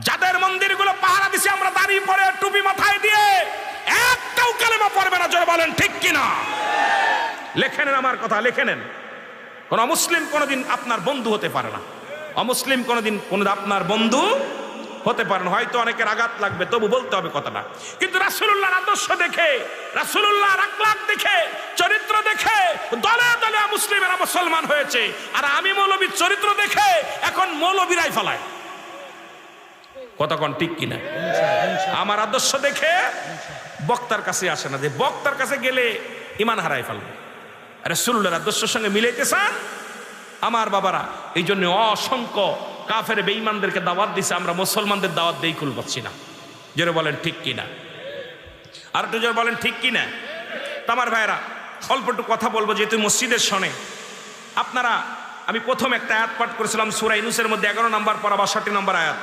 যাদের মন্দিরগুলো পাহারা দিছি আমরা দাড়ি পরে টুপি মাথায় দিয়ে, একটাও কালেমা পড়বে না। জোরে বলেন ঠিক কিনা? লেখে নেন আমার কথা, লেখে নেন। কোন অমুসলিম কোনোদিন আপনার বন্ধু হতে পারে না। অমুসলিম কোনোদিন আপনার বন্ধু হতে পারে না। হয়তো অনেকের আঘাত লাগবে, তবু বলতে হবে কথাটা। কিন্তু রাসূলুল্লাহর আদর্শ দেখে, রাসূলুল্লাহর আখলাক দেখে, চরিত্র দেখে দলে দলে মুসলিমেরা মুসলমান হয়েছে। আর আমি মৌলবীর চরিত্র দেখে এখন মৌলবীরাই ফলায়। কতক্ষণ ঠিক কিনা? আমার আদর্শ দেখে বক্তার কাছে আসে না, যে বক্তার কাছে গেলে ইমান হারাই ফেলবে। রাসূলুল্লাহর আদর্শের সঙ্গে মিলাইতে চান আমার বাবারা, এই জন্য অসংখ্য কাফের বেঈমানদেরকে দাওয়াত দিছে, আমরা মুসলমানদের দাওয়াত দেই কুল পাচ্ছি না। জোরে বলেন ঠিক কিনা? আর একটু জোরে বলেন ঠিক কিনা? আমার ভাইরা অল্প একটু কথা বলবো, যেহেতু মসজিদের শোনে আপনারা। আমি প্রথম একটা আয়াত পাঠ করেছিলাম সূরা ইউনূসের মধ্যে 11 নম্বর পারা 62 নম্বর আয়াত।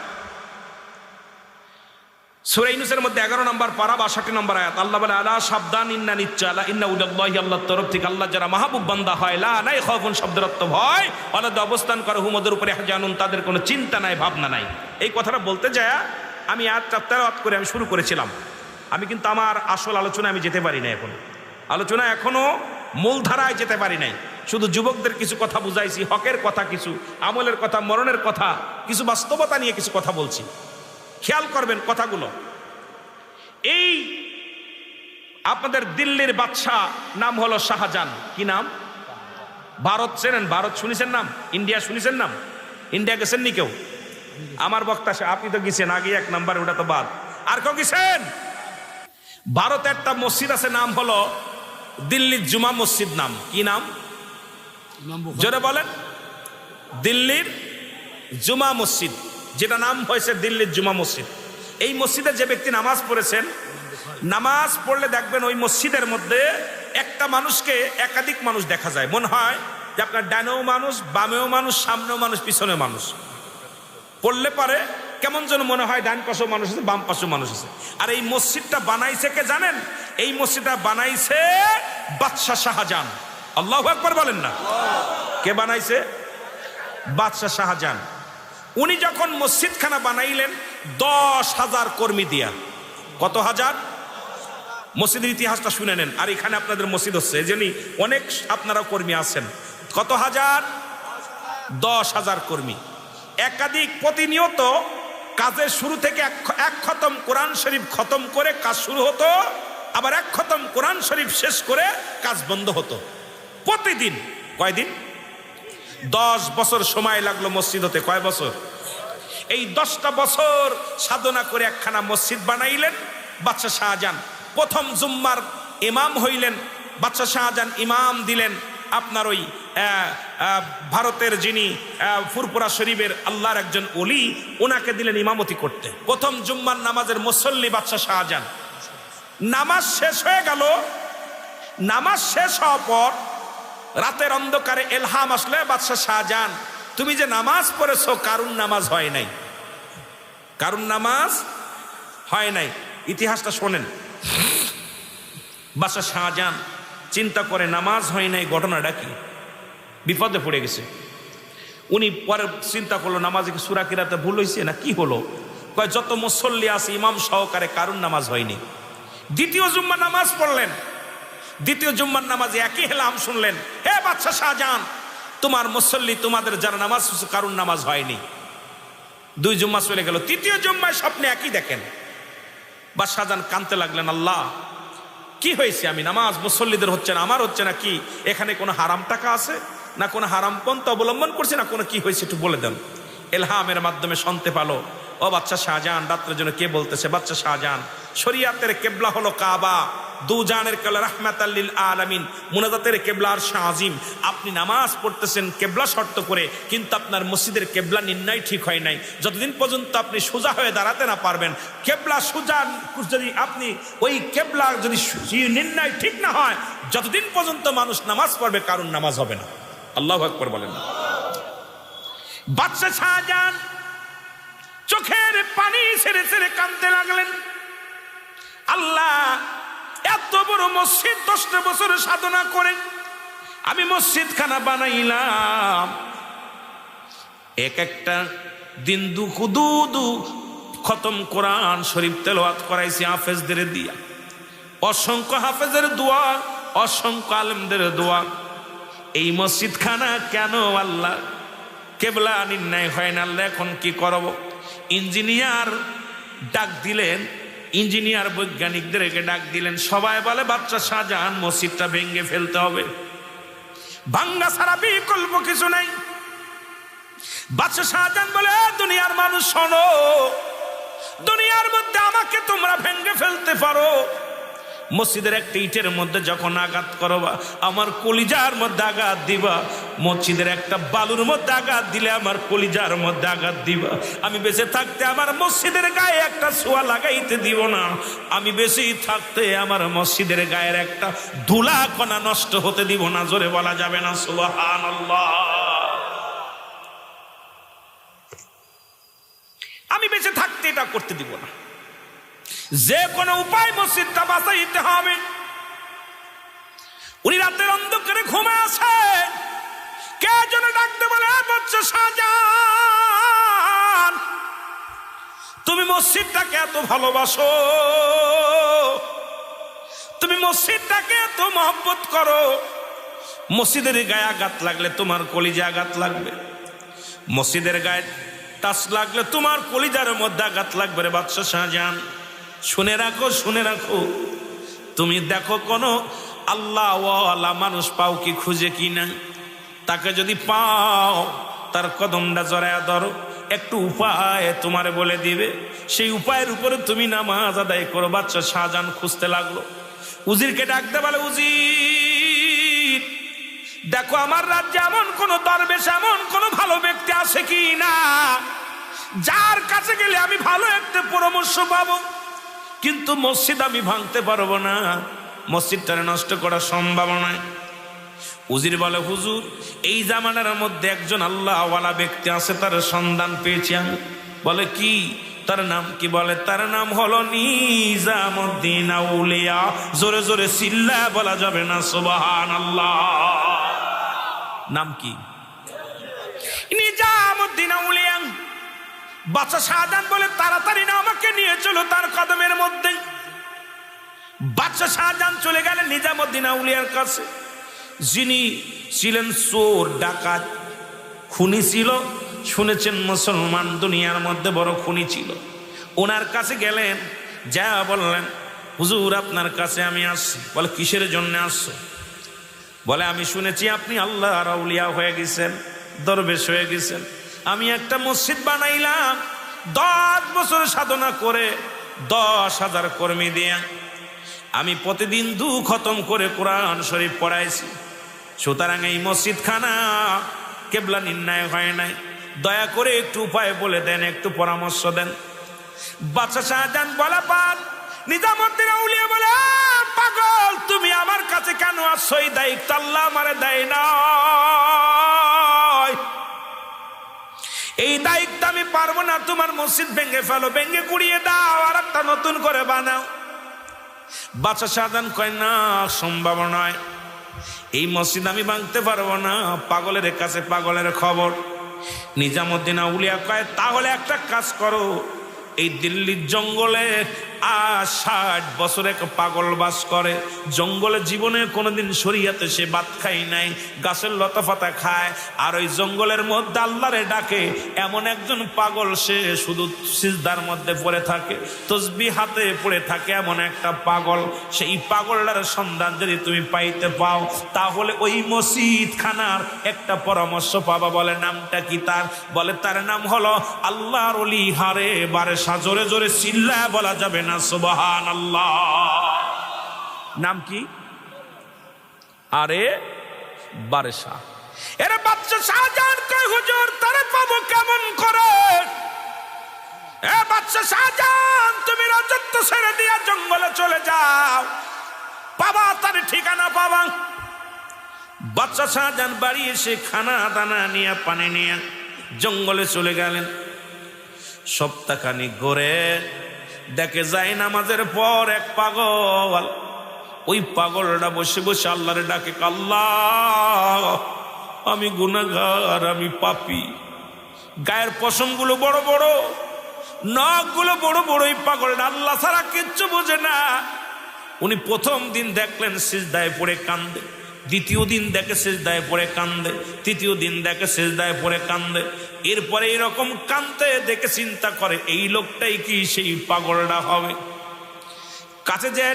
সূরা ইউনূসের মধ্যে 11 নম্বর পারা 62 নম্বর আয়াত। আল্লাহ বলে, আলা সাবধান, ইন্না নিচ্চালা ইন্না উলাল্লাহি, আল্লাহর তরফ থেকে আল্লাহ যারা মাহবুব বান্দা হয়, লা নাই খাউফুন শব্দের অর্থ ভয়, আলাদা অবস্থান করে হুমদের উপরে জানুন, তাদের কোনো চিন্তা নাই, ভাবনা নাই। এই কথাটা বলতে যায় আমি আয়াতটা তেলাওয়াত করে আমি শুরু করেছিলাম। আমি কিন্তু আমার আসল আলোচনায় আমি যেতে পারি না। এখন আলোচনা এখনো মূলধারায় যেতে পারি নাই। শুধু যুবকদের কিছু কথা বুঝাইছি, হকের কথা কিছু, আমলের কথা, মরণের কথা, কিছু বাস্তবতা নিয়ে কিছু কথা বলছি। খেয়াল করবেন কথাগুলো। এই আপনাদের দিল্লির বাদশাহ নাম হলো শাহজাহান। কি নাম? ভারত চেনেন? ভারত শুনেছেন নাম? ইন্ডিয়া শুনেছেন নাম? ইন্ডিয়া গেছেন নি কেউ? আমার বক্তা আপনি তো গেছেন আগে, এক নাম্বার, ওটা তো বাদ। আর কেউ গেছেন? ভারতে একটা মসজিদ আছে, নাম হলো দিল্লির জুমা মসজিদ। নাম কি? নাম জোরে বলেন। দিল্লির জুমা মসজিদ, যেটা নাম হয়েছে দিল্লির জুমা মসজিদ। এই মসজিদে যে ব্যক্তি নামাজ পড়েছেন, নামাজ পড়লে দেখবেন ওই মসজিদের মধ্যে একটা মানুষকে একাধিক মানুষ দেখা যায়। মনে হয় যে আপনার ডানেও মানুষ, বামেও মানুষ, সামনেও মানুষ, পিছনেও মানুষ। পড়লে পারে কেমন যেন মনে হয় ডান পাশেও মানুষ আছে, বাম পাশেও মানুষ আছে। আর এই মসজিদটা বানাইছে কে জানেন? এই মসজিদটা বানাইছে বাদশাহ শাহজাহান। আল্লাহু আকবার বলেন না। কে বানাইছে? বাদশাহ শাহজাহান। উনি যখন মসজিদখানা বানাইলেন 10,000 কর্মী দিয়া। কত হাজার? মসজিদের ইতিহাসটা শুনে নেন। আর এখানে আপনাদের মসজিদ হচ্ছে, এই জন্যই অনেক আপনারা কর্মী আছেন। কত হাজার? 10,000 কর্মী। একাধিক প্রতিনিয়ত কাজের শুরু থেকে এক খতম কোরআন শরীফ খতম করে কাজ শুরু হতো, আবার এক খতম কোরআন শরীফ শেষ করে কাজ বন্ধ হতো প্রতিদিন। কয়দিন? 10 বছর সময় লাগলো মসজিদ হতে। কয় বছর? এই 10টা বছর সাধনা করে একখানা মসজিদ বানাইলেন বাদশাহ শাহজাহান। প্রথম জুম্মার ইমাম হইলেন বাদশাহ শাহজাহান, ইমাম দিলেন। আপনার ওই ভারতের যিনি ফুরপুরা শরীফের আল্লাহর একজন ওলি, ওনাকে দিলেন ইমামতি করতে। প্রথম জুম্মার নামাজের মুসল্লি বাদশাহ শাহজাহান। নামাজ শেষ হয়ে গেল। নামাজ শেষ হওয়ার পর রাতের অন্ধকারে এলহাম আসলে, বাদশাহ শাহজাহান তুমি যে নামাজ পড়েছো কারুন নামাজ হয় নাই, কারুন নামাজ হয় নাই। ইতিহাসটা শোনেন। বাদশাহ শাহজাহান চিন্তা করে নামাজ হয় নাই, ঘটনাটা কি, বিপদে পড়ে গেছে। উনি পরে চিন্তা করলো নামাজে কি সূরা কিরাতে ভুল হয়েছে না কি হলো। কয় যত মুসল্লি আছে ইমাম সহকারে কারুন নামাজ হয়নি। দ্বিতীয় জুম্মার নামাজ পড়লেন। দ্বিতীয় জুম্মার নামাজে একই হেলাম শুনলেন, হে বাদশাহ শাহজাহান তোমার মুসল্লি তোমাদের যারা নামাজ কারুন নামাজ হয়নি। দুই জুম্মা চলে গেল। তৃতীয় জুম্মায় স্বপ্নে একই দেখেন। বাদশাহ শাহজাহান কাঁদতে লাগলেন, আল্লাহ কি হয়েছে, আমি নামাজ মুসল্লিদের হচ্ছে না, আমার হচ্ছে না, কি এখানে কোনো হারাম টাকা আছে না কোনো হারাম পন্থা অবলম্বন করছে না কোনো কি হয়েছে একটু বলে দেন। এলহামের মাধ্যমে শুনতে পালো, ও বাদশাহ শাহজাহান রাত্রের জন্য কে বলতেছে, বাদশাহ শাহজাহান শরিয়াতের কেবলা হলো কাবা, দুজানের কেবলা রাহমাতাল লিল আলামিন, মুনাজাতের কেবলা আরশ আজিম। আপনি নামাজ পড়তেছেন কেবলা শর্ত করে, কিন্তু আপনার মসজিদের কেবলা নির্ণয় ঠিক হয় নাই। যতদিন পর্যন্ত আপনি সোজা হয়ে দাঁড়াতে না পারবেন, কেবলা সোজা যদি আপনি ওই কেবলা যদি নির্ণয় ঠিক না হয়, যতদিন পর্যন্ত মানুষ নামাজ পড়বে কারণ নামাজ হবে না। আল্লাহু আকবার বলেন। বাদশাহ শাহজাহান চোখের পানি ছেড়ে ছেড়ে কাঁদতে লাগলেন, আল্লাহ এত বড় মসজিদ 10 বছর সাধনা করে আমি মসজিদ খানা বানাইলাম, এক একটা দিন দুদু খতম কোরআন শরীফ তেলাওয়াত করাইছি হাফেজদের দিয়া, অসংখ্য হাফেজের দোয়া, অসংখ্য আলেমদের দোয়া। এই মসজিদ খানা কেন আল্লাহ কেবলা নির্ণয় হয় না, আল্লাহ এখন কি করব? ইঞ্জিনিয়ার ডাক দিলেন, ইঞ্জিনিয়ার বৈজ্ঞানিকদেরকে ডাক দিলেন। সবাই বলে বাদশাহ শাহজাহান মসজিদটা ভেঙে ফেলতে হবে, ভাঙ্গা ছাড়া বিকল্প কিছু নাই। বাদশাহ শাহজাহান বলে, দুনিয়ার মানুষ শোনো, দুনিয়ার মধ্যে আমাকে তোমরা ভেঙে ফেলতে পারো, মসজিদের একটা ইটের মধ্যে যখন আঘাত করবা আমার কলিজার মধ্যে আঘাত দিবা, মসজিদের একটা বালুর মধ্যে আঘাত দিলে আমার কলিজার মধ্যে আঘাত দিবা। আমি বেঁচে থাকতে আমার মসজিদের গায়ে একটা ছোঁয়া লাগাইতে দিব না, আমি বেঁচে থাকতে আমার মসজিদের গায়ের একটা ধুলা কণা নষ্ট হতে দিব না। জোরে বলা যাবে না সুবহানাল্লাহ। আমি বেঁচে থাকতে এটা করতে দিব না, যে কোনো উপায় মসজিদটা বাঁচাইতে হবে। উনি রাতের অন্ধকারে ঘুমে আছেন, কে যেন ডাকতে বলে, বাদশাহ শাহজাহান তুমি মসজিদটাকে এত ভালোবাসো, তুমি মসজিদটাকে এত মহব্বত করো, মসজিদের গায়ে আঘাত লাগলে তোমার কলিজা আঘাত লাগবে, মসজিদের গায়ে টাচ লাগলে তোমার কলিজার মধ্যে আঘাত লাগবে রে বাদশাহ শাহজাহান। শুনে রাখো, শুনে রাখো, তুমি দেখো কোনো আল্লাহ ওয়ালা মানুষ পাও কি খুঁজে কি না, তাকে যদি পাও তার কদমটা জড়ায়া ধরো, একটু উপায় তোমারে বলে দিবে, সেই উপায়ের উপরে তুমি নামাজ আদায় করো। বাদশাহ শাহজাহান খুঁজতে লাগলো, উজিরকে ডাকতে বলে, উজির দেখো আমার রাজ্যে এমন কোন দরবেশ, এমন কোন ভালো ব্যক্তি আছে কি না, যার কাছে গেলে আমি ভালো একটা পরামর্শ পাবো, কিন্তু মসজিদ আমি ভাঙতে পারবো না, মসজিদটা নষ্ট করা সম্ভব নয়। উজির বলে, হুজুর এই জামানার মধ্যে একজন আল্লাহওয়ালা ব্যক্তি আছে, তার সন্ধান পেয়েছি আমি। বলে কি, তার নাম কি? বলে তার নাম হলো নিজামুদ্দিন আউলিয়া। জোরে জোরে চিল্লা বলা যাবে না সুবহানাল্লাহ। নাম কি? নিজামুদ্দিন আউলিয়া। বাদশাহ শাহজাহান বলে, তাড়াতাড়ি না আমাকে নিয়ে চলো তার কদমের মধ্যে। বাদশাহ শাহজাহান চলে গেলেন নিজামুদ্দিন আউলিয়ার কাছে, যিনি ছিলেন চোর, ডাকাত, খুনি ছিল। শুনেছেন মুসলমান দুনিয়ার মধ্যে বড় খুনি ছিল। ওনার কাছে গেলেন, যা বললেন, হুজুর আপনার কাছে আমি আসছি। বলে কিসের জন্য আসছো? বলে আমি শুনেছি আপনি আল্লাহর আউলিয়া হয়ে গেছেন, দরবেশ হয়ে গেছেন। আমি একটা মসজিদ বানাইলাম 10 বছর সাধনা করে 10,000 কর্মী দিয়ে, আমি প্রতিদিন 2 খতম করে কোরআন শরীফ পড়াইছি। সুতরাং এই মসজিদ খানা কেবলা নির্ণয় হয় নাই। দয়া করে একটু উপায় বলে দেন, একটু পরামর্শ দেন। বাদশা শাহজাহান বলা পান নিজামুদ্দিন আউলিয়া বলে, পাগল তুমি আমার কাছে কেন আসছো? এই দায়িত্ব আল্লাহ আমারে দেয় না, এই দায়িত্ব আমি পারবো না। তোমার মসজিদ ভেঙে ফেলো, ভেঙে গুড়িয়ে দাও, আর একটা নতুন করে বানাও। বাদশা শাহজাহান কয় না, সম্ভব নয়, এই মসজিদ আমি ভাঙতে পারবো না, পাগলের কাছে পাগলের খবর। নিজামুদ্দিন আউলিয়া কয় তাহলে একটা কাজ করো, এই দিল্লির জঙ্গলে 60 বছর এক পাগল বাস করে। জঙ্গলে জীবনে কোনোদিন শরিয়াতে সে ভাত খাই নাই, গাছের লতা পাতা খায়, আর ওই জঙ্গলের মধ্যে আল্লাহরে ডাকে। এমন একজন পাগল, সে শুধু সিজদার মধ্যে পড়ে থাকে, তসবিহ হাতে পড়ে থাকে, এমন একটা পাগল। সেই পাগলটার সন্ধান যদি তুমি পাইতে পাও, তাহলে ওই মসজিদ খানার একটা পরামর্শ পাবা। বলে নামটা কি তার? বলে তার নাম হলো আল্লাহর ওলি হারে বারেশা। জোরে জোরে চিল্লায় বলা যাবে না সুবহানাল্লাহ। নাম কি? আরে বারেশা। এরা বাদশা শাহজাহান কয় হুজুর তারে পাবো কেমন করে? এ বাদশা শাহজাহান তুমি রাজত্ব ছেড়ে দিয়া জঙ্গলে চলে যাও, পাবা তার ঠিকানা পাবা। বাদশা শাহজাহান বাড়ি এসে খানা দানা নিয়ে পানি নিয়ে জঙ্গলে চলে গেলেন। সপ্তাহখানিক ঘুরে দেখে যায় নামাজের পর এক পাগল, ওই পাগলটা বসে বসে আল্লাহরে ডাকে, আল্লাহ আমি গুনাহগার, আমি পাপী, গায়ের পশমগুলো বড় বড়, নখগুলো বড় বড়। এই পাগলটা আল্লাহ ছাড়া কিচ্ছু বোঝে না। উনি প্রথম দিন দেখলেন সিজদায় পড়ে কান্দে, দ্বিতীয় দিন দেখে সিজদায় পড়ে কান্দে, তৃতীয় দিন দেখে সিজদায় পড়ে কান্দে। এরপরে এরকম কান্দতে দেখে চিন্তা করে এই লোকটাই কি সেই পাগলটা হবে? কাছে যে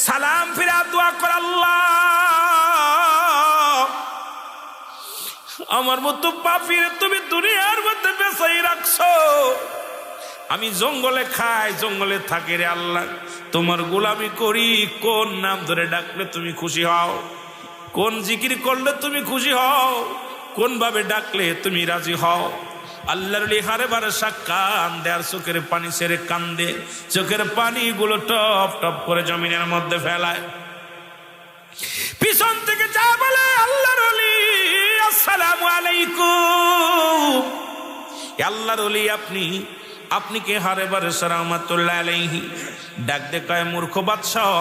সালাম ফিরা দোয়া করে, আল্লাহ আমার মতো পাপীর তুমি দুনিয়ার মধ্যে বেঁচাই রাখছো, আমি জঙ্গলে খাই জঙ্গলে থাকি রে আল্লাহ, তোমার গোলামি করি। কোন নাম ধরে ডাকলে তুমি খুশি হও? কোন জিকির করলে তুমি খুশি হও? কোন ভাবে ডাকলে তুমি রাজি হও? আল্লাহর ওলি হারে বারেশা কান্দে, আর চোখের পানি ছেড়ে কান্দে। চোখের পানিগুলো টপ টপ করে জমিনের মধ্যে ফেলায়। পিছন থেকে যা বলে, আল্লাহর ওলি আসসালামু আলাইকুম। আল্লাহর ওলি আপনি কে? হারে বারেশা রাহমাতুল্লাহ আলাইহি। ডাক দে কয়, মূর্খ বাদশাহ,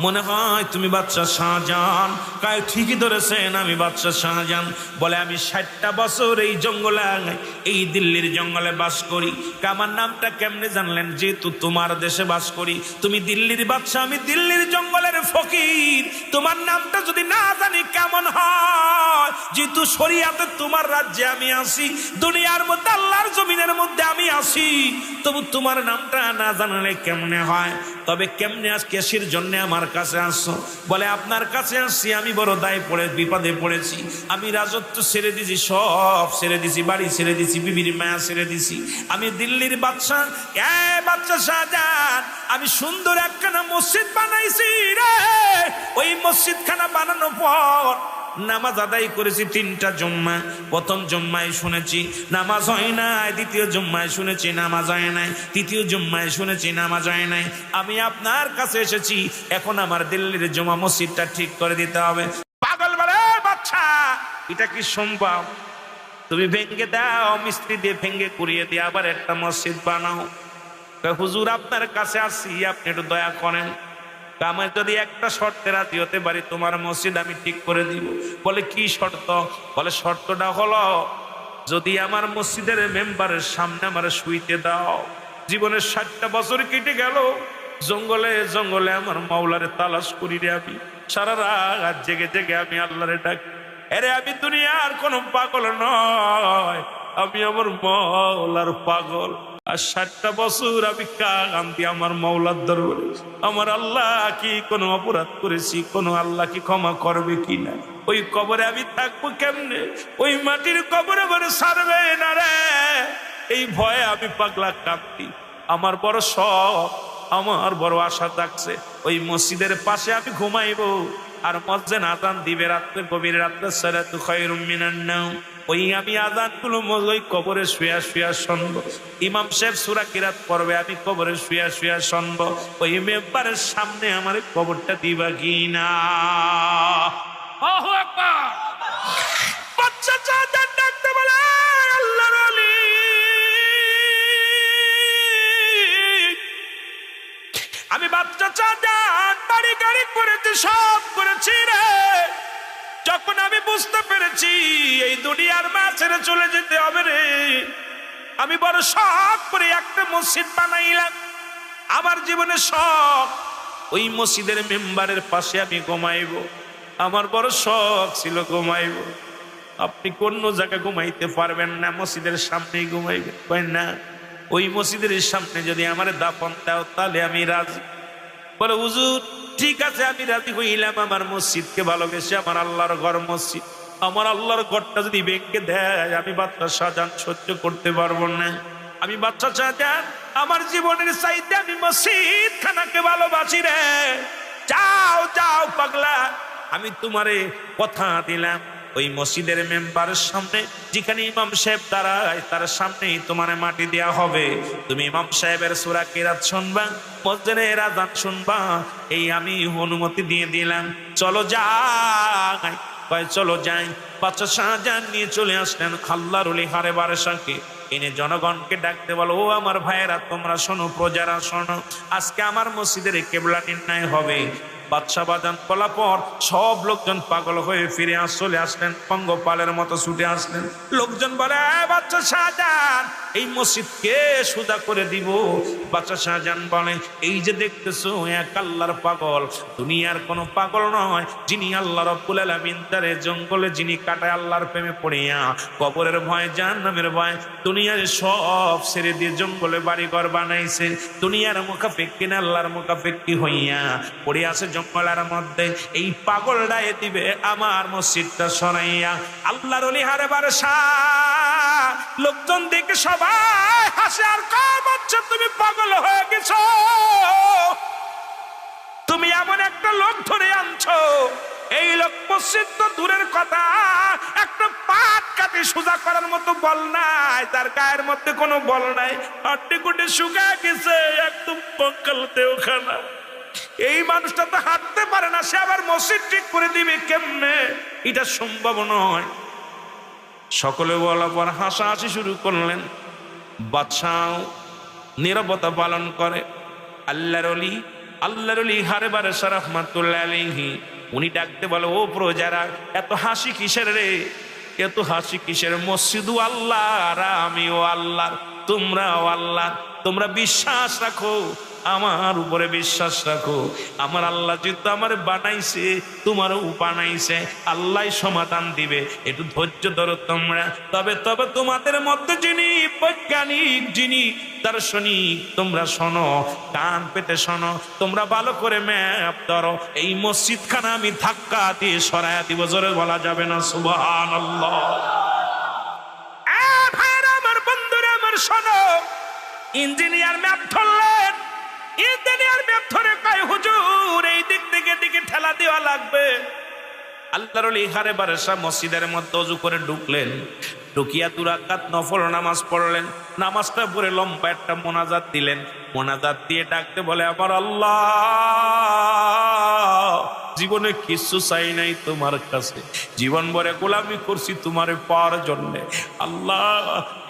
মনে হয় তুমি বাদশা শাহজাহান। কায় ঠিকই ধরেছেন, আমি বাদশা শাহজাহান। বলে আমি 60টা বছর এই জঙ্গলে, এই দিল্লির জঙ্গলে বাস করি। আমার নামটা কেমনে জানলেন? যেহেতু তোমার দেশে বাস করি, তুমি দিল্লির বাদশা, আমি দিল্লির জঙ্গলের ফকির। তোমার নামটা যদি না জানি কেমন হয়? যেহেতু শরিয়াতে তোমার রাজ্যে আমি আসি, দুনিয়ার মধ্যে আল্লাহর জমিনের মধ্যে আমি আসি, তবু তোমার নামটা না জানলে কেমনে হয়? তবে কেমনে আজ কেসির জন্য আমার কাছে আসছো? বলে আপনার কাছে আসছি, আমি বড় দায় পড়ে বিপদে পড়েছি। আমি রাজত্ব ছেড়ে দিছি, সব ছেড়ে দিছি, বাড়ি ছেড়ে দিছি, বিবির মায়া ছেড়ে দিছি। আমি দিল্লির বাদশা, বাদশা শাহজাহান, আমি সুন্দর একখানা মসজিদ বানাইছি রে। ওই মসজিদ খানা বানানোর পর নামাজ আদায় করেছি 3টা জুম্মা। প্রথম জুম্মায় শুনেছি নামাজ হয় নাই, দ্বিতীয় জুম্মায় শুনেছি নামাজ হয় নাই, তৃতীয় জুম্মায় শুনেছি নামাজ হয় নাই। আমি আপনার কাছে এসেছি, এখন আমার দিল্লির জুমা মসজিদটা ঠিক করে দিতে হবে। পাগল বলে, বাচ্চা এটা কি সম্ভব? তুমি ভেঙ্গে দাও, মিস্ত্রি দিয়ে ভেঙ্গে কুড়িয়ে দিয়ে আবার একটা মসজিদ বানাও। হুজুর আপনার কাছে আসছি, আপনি একটু দয়া করেন, আমি যদি একটা শর্তে রাজি হতে পারি, তোমার মসজিদ আমি ঠিক করে দিব। বলে কি শর্ত? বলে শর্তটা হলো, যদি আমার মসজিদের মেম্বারের সামনে আমার শুইতে দাও। জীবনের 60টা বছর কেটে গেল, জঙ্গলে জঙ্গলে আমার মাওলারে তালাশ করি রে। আমি সারা রাত জেগে জেগে আমি আল্লাহরে ডাকি। আরে আমি দুনিয়ার কোনো পাগল নয়, আমি আমার মাওলার পাগল। আর 60টা বছর আমি কান্দি আমার মাওলার দরবারে। আমার আল্লাহ কি কোনো অপরাধ করেছি? কোনো আল্লাহ কি ক্ষমা করবে কিনা? ওই কবরে আমি থাকবো কেমনে? ওই মাটির কবরে বলে সারবে না রে। এই ভয়ে আমি পাগলা কাঁদতি। আমার বড় শখ, আমার বড় আশা থাকছে, ওই মসজিদের পাশে আমি ঘুমাইবো, আর মুয়াজ্জিন আযান দিবে রাত্রে, গভীর রাত্রে, সালাতু খায়রুম মিনান নাওম। ওই আমি আযানগুলো ওই কবরে শুয়া শুয়া শুনবো। ইমাম সাহেব সূরা কিরাত পড়বে, আমি কবরে শুয়া শুয়া শুনবো। ওই মেম্বারের সামনে আমার কবরটা দিবা কিনা? আল্লাহু আকবার। বাচ্চা চাচার ডাকতে বলে, আল্লাহর ওলি, আমি বাচ্চা চাচার বাড়ি গাড়ি করেছি, সব করেছি রে। যখন আমি বুঝতে পেরেছি এই দুনিয়ার মা ছেড়ে চলে যেতে হবে রে, আমি বড় শখ করে একটা মসজিদ বানাইলাম। আমার জীবনে শখ ওই মসজিদের মেম্বারের পাশে আমি ঘুমাইব। আমার বড় শখ ছিল ঘুমাইব। আপনি কোন জায়গায় ঘুমাইতে পারবেন না, মসজিদের সামনেই ঘুমাইবেন। কই না, ওই মসজিদের সামনে যদি আমার দাফন দাও তাহলে আমি রাজি। বলে হুজুর ঠিক আছে, আমি রাজি হইলাম। আমার মসজিদকে ভালোবেসে, আমার আল্লাহর ঘর মসজিদ, আমার আল্লাহর ঘরটা যদি ভেঙে দেয়, আমি বাচ্চা শাহজাহান সহ্য করতে পারবো না। আমি বাচ্চা শাহজাহান আমার জীবনের চাইতে আমি মসজিদ খানাকে ভালোবাসি রে। যাও যাও পাগলা, আমি তোমারে কথা দিলাম ওই মসজিদের মেম্বারের সামনে যেখানে ইমাম সাহেব দাঁড়ায় তার সামনেই তোমার মাটি দেয়া হবে। তুমি ইমাম সাহেবের সূরা কিরাত শুনবা, মুয়াজ্জিনের আযান শুনবা। এই আমি অনুমতি দিয়ে দিলাম, চলো যাই। কয় চলো যাই। বাচ্চা শাহজাহান নিয়ে চলে আসলেন আল্লাহর ওলি হারে বারেশাকে। এনে জনগণকে ডাকতে বলো, ও আমার ভাইয়েরা তোমরা শোনো, প্রজারা শোনো, আজকে আমার মসজিদের কিবলা নির্ণয় হবে। বাদশা বাজান বলা পর সব লোকজন পাগল হয়ে ফিরে চলে আসলেন, পঙ্গপালের মতো ছুটে আসলেন। লোকজন বলে, বাচ্চা শাহজাহান এই মসজিদকে সুদা করে দিব। বাচ্চা শাহজাহান বলে, এই যে দেখতেছো এক আল্লাহর পাগল, দুনিয়ার কোনো পাগল নয়, যিনি আল্লাহ রাব্বুল আলামিন তারে জঙ্গলে যিনি কাটায় আল্লাহর প্রেমে পড়িয়া, কবরের ভয়, জাহান্নামের ভয়, দুনিয়ার সব ছেড়ে দিয়ে জঙ্গলে বাড়িঘর বানাইছে। দুনিয়ার মুখাপেক্ষী না আল্লাহর মুখাপেক্ষী হইয়া পড়ে আছে জঙ্গলের মধ্যে। এই পাগলটা এ দিবে আমার মসজিদটা সরাইয়া। আল্লাহর ওলি হারে বারসা লোকজন দেখে সবাই হাসে আর কয়, বাচ্চা তুমি পাগল হয়ে গেছো, তুমি এমন একটা লোক ধরে আনছো, এই লোক মসজিদ তো দূরের কথা, একটা পাট কাটি সোজা করার মতো বল নাই, তার গায়ের মধ্যে কোনো বল নাই, হাড্ডি কুটি শুকায় গেছে, একদম কঙ্কাল দেওখানা। এই মানুষটা তো হাঁটতে পারে না, সে আবার মসজিদ ঠিক করে দিবে কেমনে? এটা সম্ভব নয়। সকলে বলার পর হাসাহাসি শুরু করলেন। বাদশাহ নীরবতা পালন করে। আল্লাহর ওলি হারে বারেশা রাহমাতুল্লাহ আলাইহি উনি ডাকতে বলে, ও প্রজারা এত হাসি কিসের রে, এত হাসি কিসের? মসজিদও আল্লাহ আর আমিও আল্লাহ, তোমরাও আল্লাহ। তোমরা বিশ্বাস রাখো, আমার উপরে বিশ্বাস রাখো। আমার আল্লাহ যেহেতু আমার বানাইছে, তোমারও বানাইছে, আল্লাহ সমাধান দিবে, একটু ধৈর্য ধরো তোমরা। তবে তোমাদের মধ্যে যিনি বৈজ্ঞানিক, যিনি দার্শনিক, তোমরা শোনো, কান পেতে শোনো, তোমরা ভালো করে ম্যাপ ধরো। এই মসজিদ খানা আমি ধাক্কা দিয়ে সরাইয়া দিব। জোরে বলা যাবে না সুবহানাল্লাহ? আমার বন্ধুরা আমার শোনো, ইঞ্জিনিয়ার ম্যাপ ধরলেন, ইঞ্জিনিয়ার ম্যাপ ধরে কয়, হুজুর এই দিক থেকে দিকে ঠেলা দেওয়া লাগবে। আল্লাহর ওলি হারে বারেশা মসজিদের মধ্যে ওযু করে ঢুকলেন, ঢুকিয়া 2 রাকাত নফল নামাজ পড়লেন। নামাজটা পড়ে লম্বা একটা মোনাজাত দিলেন। মোনাজাত দিয়ে ডাকতে বলে, আমার আল্লাহ, জীবনে কিছু চাই নাই তোমার কাছে, জীবন ভরে গোলামি করছি তোমারে পাওয়ার জন্যে। আল্লাহ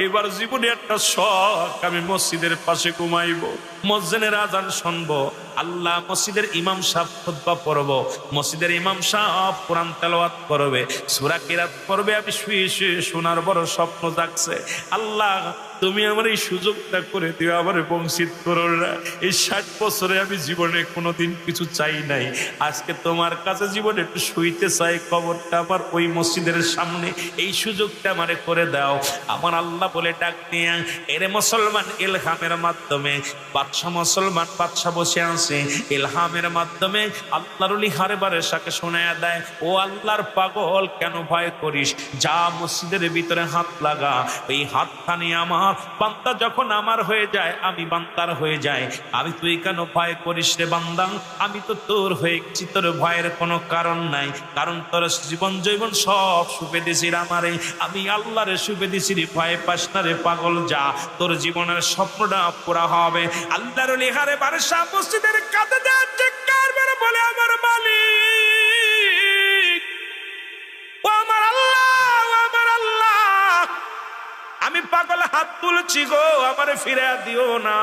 এবার জীবনে একটা শখ, আমি মসজিদের পাশে ঘুমাইব, মুয়াজ্জিনের আযান শুনবো। আল্লাহ মসজিদের ইমাম সাহেব খুতবা পড়বো, মসজিদের ইমাম সাহেব কোরআন তেলাওয়াত করবে, সূরা কিরাত পড়বে, আমি শুয়ে শুয়ে শোনার বড় স্বপ্ন জাগছে। আল্লাহ তুমি আমার এই সুযোগটা করে দিও, আমার বঞ্চিত করো না। এই 60 বছরে আমি জীবনে কোনোদিন কিছু চাই নাই, আজকে তোমার কাছে জীবনে একটু শুইতে চাই, কবরটা আমার ওই মসজিদের সামনে, এই সুযোগটা আমারে করে দাও। আমার আল্লাহ বলে ডাক দিয়া, এরে মুসলমান, ইলহামের মাধ্যমে মুসলমান বাদশা বসে আছে, ইলহামের মাধ্যমে আল্লাহর ওলি হারে বারেশাকে শোনায়া দেয়, ও আল্লাহর পাগল কেন ভয় করিস, যা মসজিদের ভিতরে হাত লাগা, এই হাতখানি আমার আমার বান্দা যখন আমার হয়ে যায় আমি বান্দার হয়ে যায়। আমি তুই কেন ভয় করিস রে বান্দা, আমি তো তোর হয়ে গেছি, তোর ভয়ের কোনো কারণ নাই, কারণ তোর জীবন জৈবন সব সুপে দিছিস আমারে, আমি আল্লাহরে সুপে দিছি রে, ভয় পাস না রে পাগল, যা তোর জীবনের স্বপ্নটা পুরা হবে। আল্লাহর লেহারে বাদশা মসজিদের কাছে যাচ্ছে, কারবার বলে আমার মালিক, ও আমার আল্লাহ, ও আমার আল্লাহ, আমি পাগল হাত তুলছি গো, আমারে ফিরে দিও না।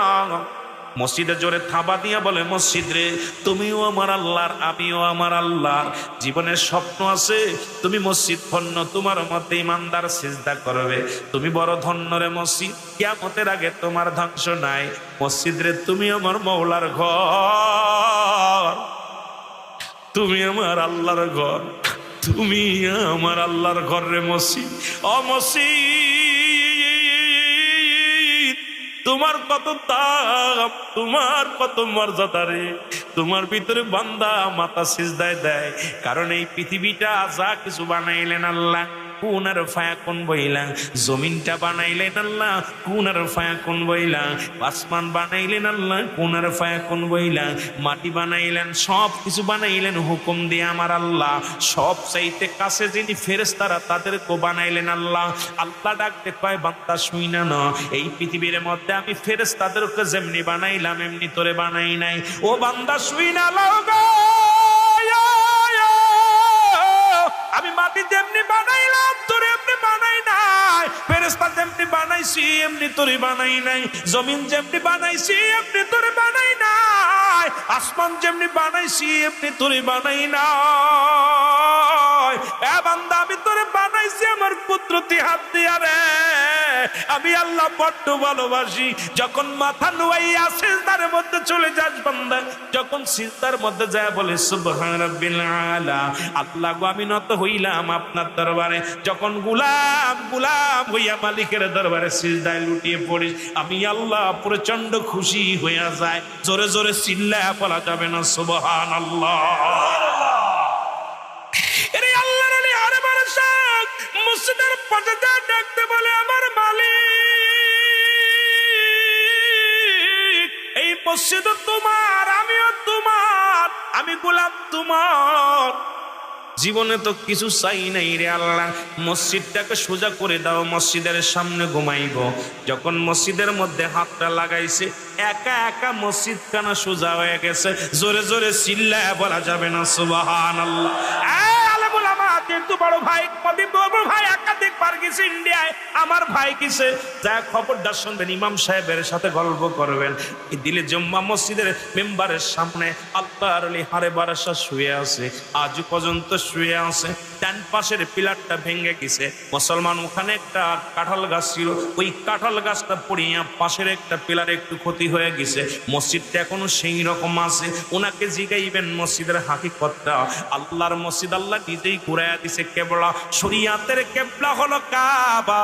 মসজিদে জোরে থাবা দিয়া বলে, মসজিদ রে, তুমিও আমার আল্লাহর, আমিও আমার আল্লাহর, জীবনের স্বপ্ন আছে, তুমি মসজিদ ধন্য, তোমার মতে ইমানদার সিজদা করবে, তুমি বড় ধন্য রে মসজিদ, কিয়ামতের আগে তোমার ধ্বংস নাই। মসজিদ রে, তুমি আমার মওলার ঘর, তুমি আমার আল্লাহর ঘর, তুমি আমার আল্লাহর ঘর রে মসজিদ। ও মসজিদ, তোমার কত দাম, তোমার কত মর্যাদা রে, তোমার ভিতরে বান্দা মাথা সিজদায় দেয়, কারণ এই পৃথিবীটা যা কিছু বানাইলেন আল্লাহ কুনার ফায়াকুন বইলা, জমিনটা বানাইলেন আল্লাহ কুনার ফায়াকুন বইলা, আসমান বানাইলেন আল্লাহ কুনার ফায়াকুন বইলা, মাটি বানাইলেন, সব কিছু বানাইলেন হুকুম দিয়ে আমার আল্লাহ। সব চাইতে কাছে যিনি ফেরেশতারা তাদেরকেও বানাইলেন আল্লাহ। আল্লাহ ডাকতে কয়, বান্দা শুই না, এই পৃথিবীর মধ্যে আমি ফেরেশতাদেরকে যেমনি বানাইলাম এমনি তোরে বানাই নাই। ও বান্দা শুই না, আমি মাটি যেমনি বানাইলাম তোরে এমনি বানাই নাই, ফেরেশতা যেমনি বানাইছি এমনি তোরে বানাই নাই, জমিন যেমনি বানাইছি এমনি তোরে বানাই নাই, আসমান যেমনি বানাইছি এমনি তোরে বানাই নাই। এ বান্দা, আমি তোরে বানাইছি আমার কুদরতি হাত দিয়া রে, আমি আল্লাহ বড্ড ভালোবাসি। যখন মাথা নুয়াইয়া সিজদার মধ্যে চলে যাস বান্দা, যখন সিজদার মধ্যে যায় বলে সুবহান রাব্বিল আলা, আল্লাহ গো আমি নত হইলাম আপনার দরবারে, যখন গোলাম গোলাম হইয়া মালিকের দরবারে সিজদায় লুটিয়ে পড়িস, আমি আল্লাহ প্রচন্ড খুশি হইয়া যায়। জোরে জোরে চিল্লায়া বলা যাবে না সুবহানাল্লাহ। আরে আল্লাহর আলী আরে বাদশা মসজিদের পাশে যা ডাকতে বলে, আমার মালিক, এই মসজিদ তোমার, আমিও তোমার, আমি গোলাম তোমার, জীবনে তো কিছু চাই নাই রে আল্লাহ, মসজিদটাকে সোজা করে দাও, মসজিদের সামনে ঘুমাইব। যখন মসজিদের মধ্যে হাতটা লাগাইছে, একা একা মসজিদ খানা সোজা হয়ে গেছে। জোরে জোরে চিল্লায় বলা যাবে না সুবহানাল্লাহ। কিন্তু বড় ভাই বড় ভাই একাধিকবার গেছে ইন্ডিয়ায়, আমার ভাই কিসে যা খবরদার শুনবেন, ইমাম সাহেবের সাথে গল্প করবেন। এই দিলে জম্মা মসজিদের মেম্বারের সামনে আল্লাহর আলী হারে বারাসা শুয়ে আছে, আজ পর্যন্ত শুয়ে আছে। ডান পাশের পিলারটা ভেঙে গেছে, মুসলমান ওখানে একটা কাঁঠাল গাছ ছিল, ওই কাঁঠাল গাছটা পড়িয়া পাশের একটা পিলার একটু ক্ষতি হয়ে গেছে। মসজিদটা এখনো সেই রকম আছে। ওনাকে জিগাইবেন মসজিদের হাকিকতটা। আল্লাহর মসজিদ আল্লাহ নিজেই ঘুরাইয়া দিছে কেবলা, শরিয়াতের কেবলা হলো কাবা।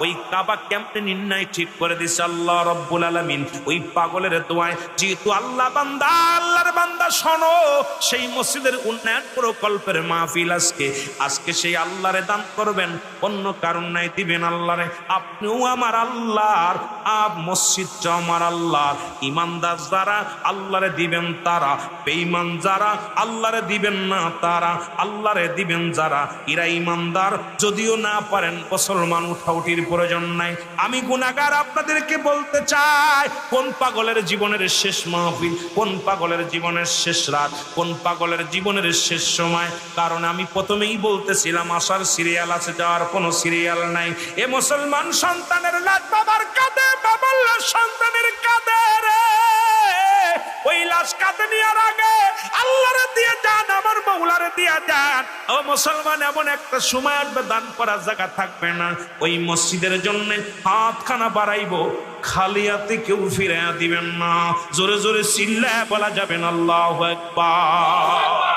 ওই কাবা কেমনে নির্ণয় ঠিক করে দিছে আল্লাহ রব্বুল আলামিন ওই পাগলের দোয়ায়। যেহেতু আল্লাহ বান্দা, আল্লাহর বান্দা শোনো, সেই মসজিদের উন্নয়ন প্রকল্পের মাহফিল আজকে সেই আল্লাহরে দান করবেন, অন্য কারণ নাই, দিবেন আল্লাহরে। আপনিও আমার আল্লাহর, মসজিদটা আমার আল্লাহর। ইমানদার যারা আল্লাহরে দিবেন তারা, বেঈমান যারা আল্লাহরে দিবেন না তারা, আল্লাহরে দিবেন যারা, এরা ইমানদার। যদিও না পারেন মুসলমান, উঠাউঠির প্রয়োজন নাই। আমি গুনাহগার আপনাদেরকে বলতে চাই, কোন পাগলের জীবনের শেষ মাহফিল, কোন পাগলের জীবনের শেষ রাত, কোন পাগলের জীবনের শেষ সময়। কারণ আমি প্রথমেই বলতেছিলাম, আসার সিরিয়াল আছে, যাওয়ার কোনো সিরিয়াল নাই। এ মুসলমান সন্তানের লাশ বাবার কাঁধে, বাবার লাশ সন্তানের কাঁধে রে। ওই লাশ কাঁধে নেওয়ার আগে আল্লাহরে দিয়ে যান, আমার মওলারে দিয়ে যান। ও মুসলমান, এমন একটা সময় আসবে দান করার জায়গা থাকবে না। ওই মসজিদের জন্য হাতখানা বাড়াইবো, খালি হাতে কেউ ফিরে দিবেন না। জোরে জোরে চিল্লায় বলা যাবে না আল্লাহু আকবার।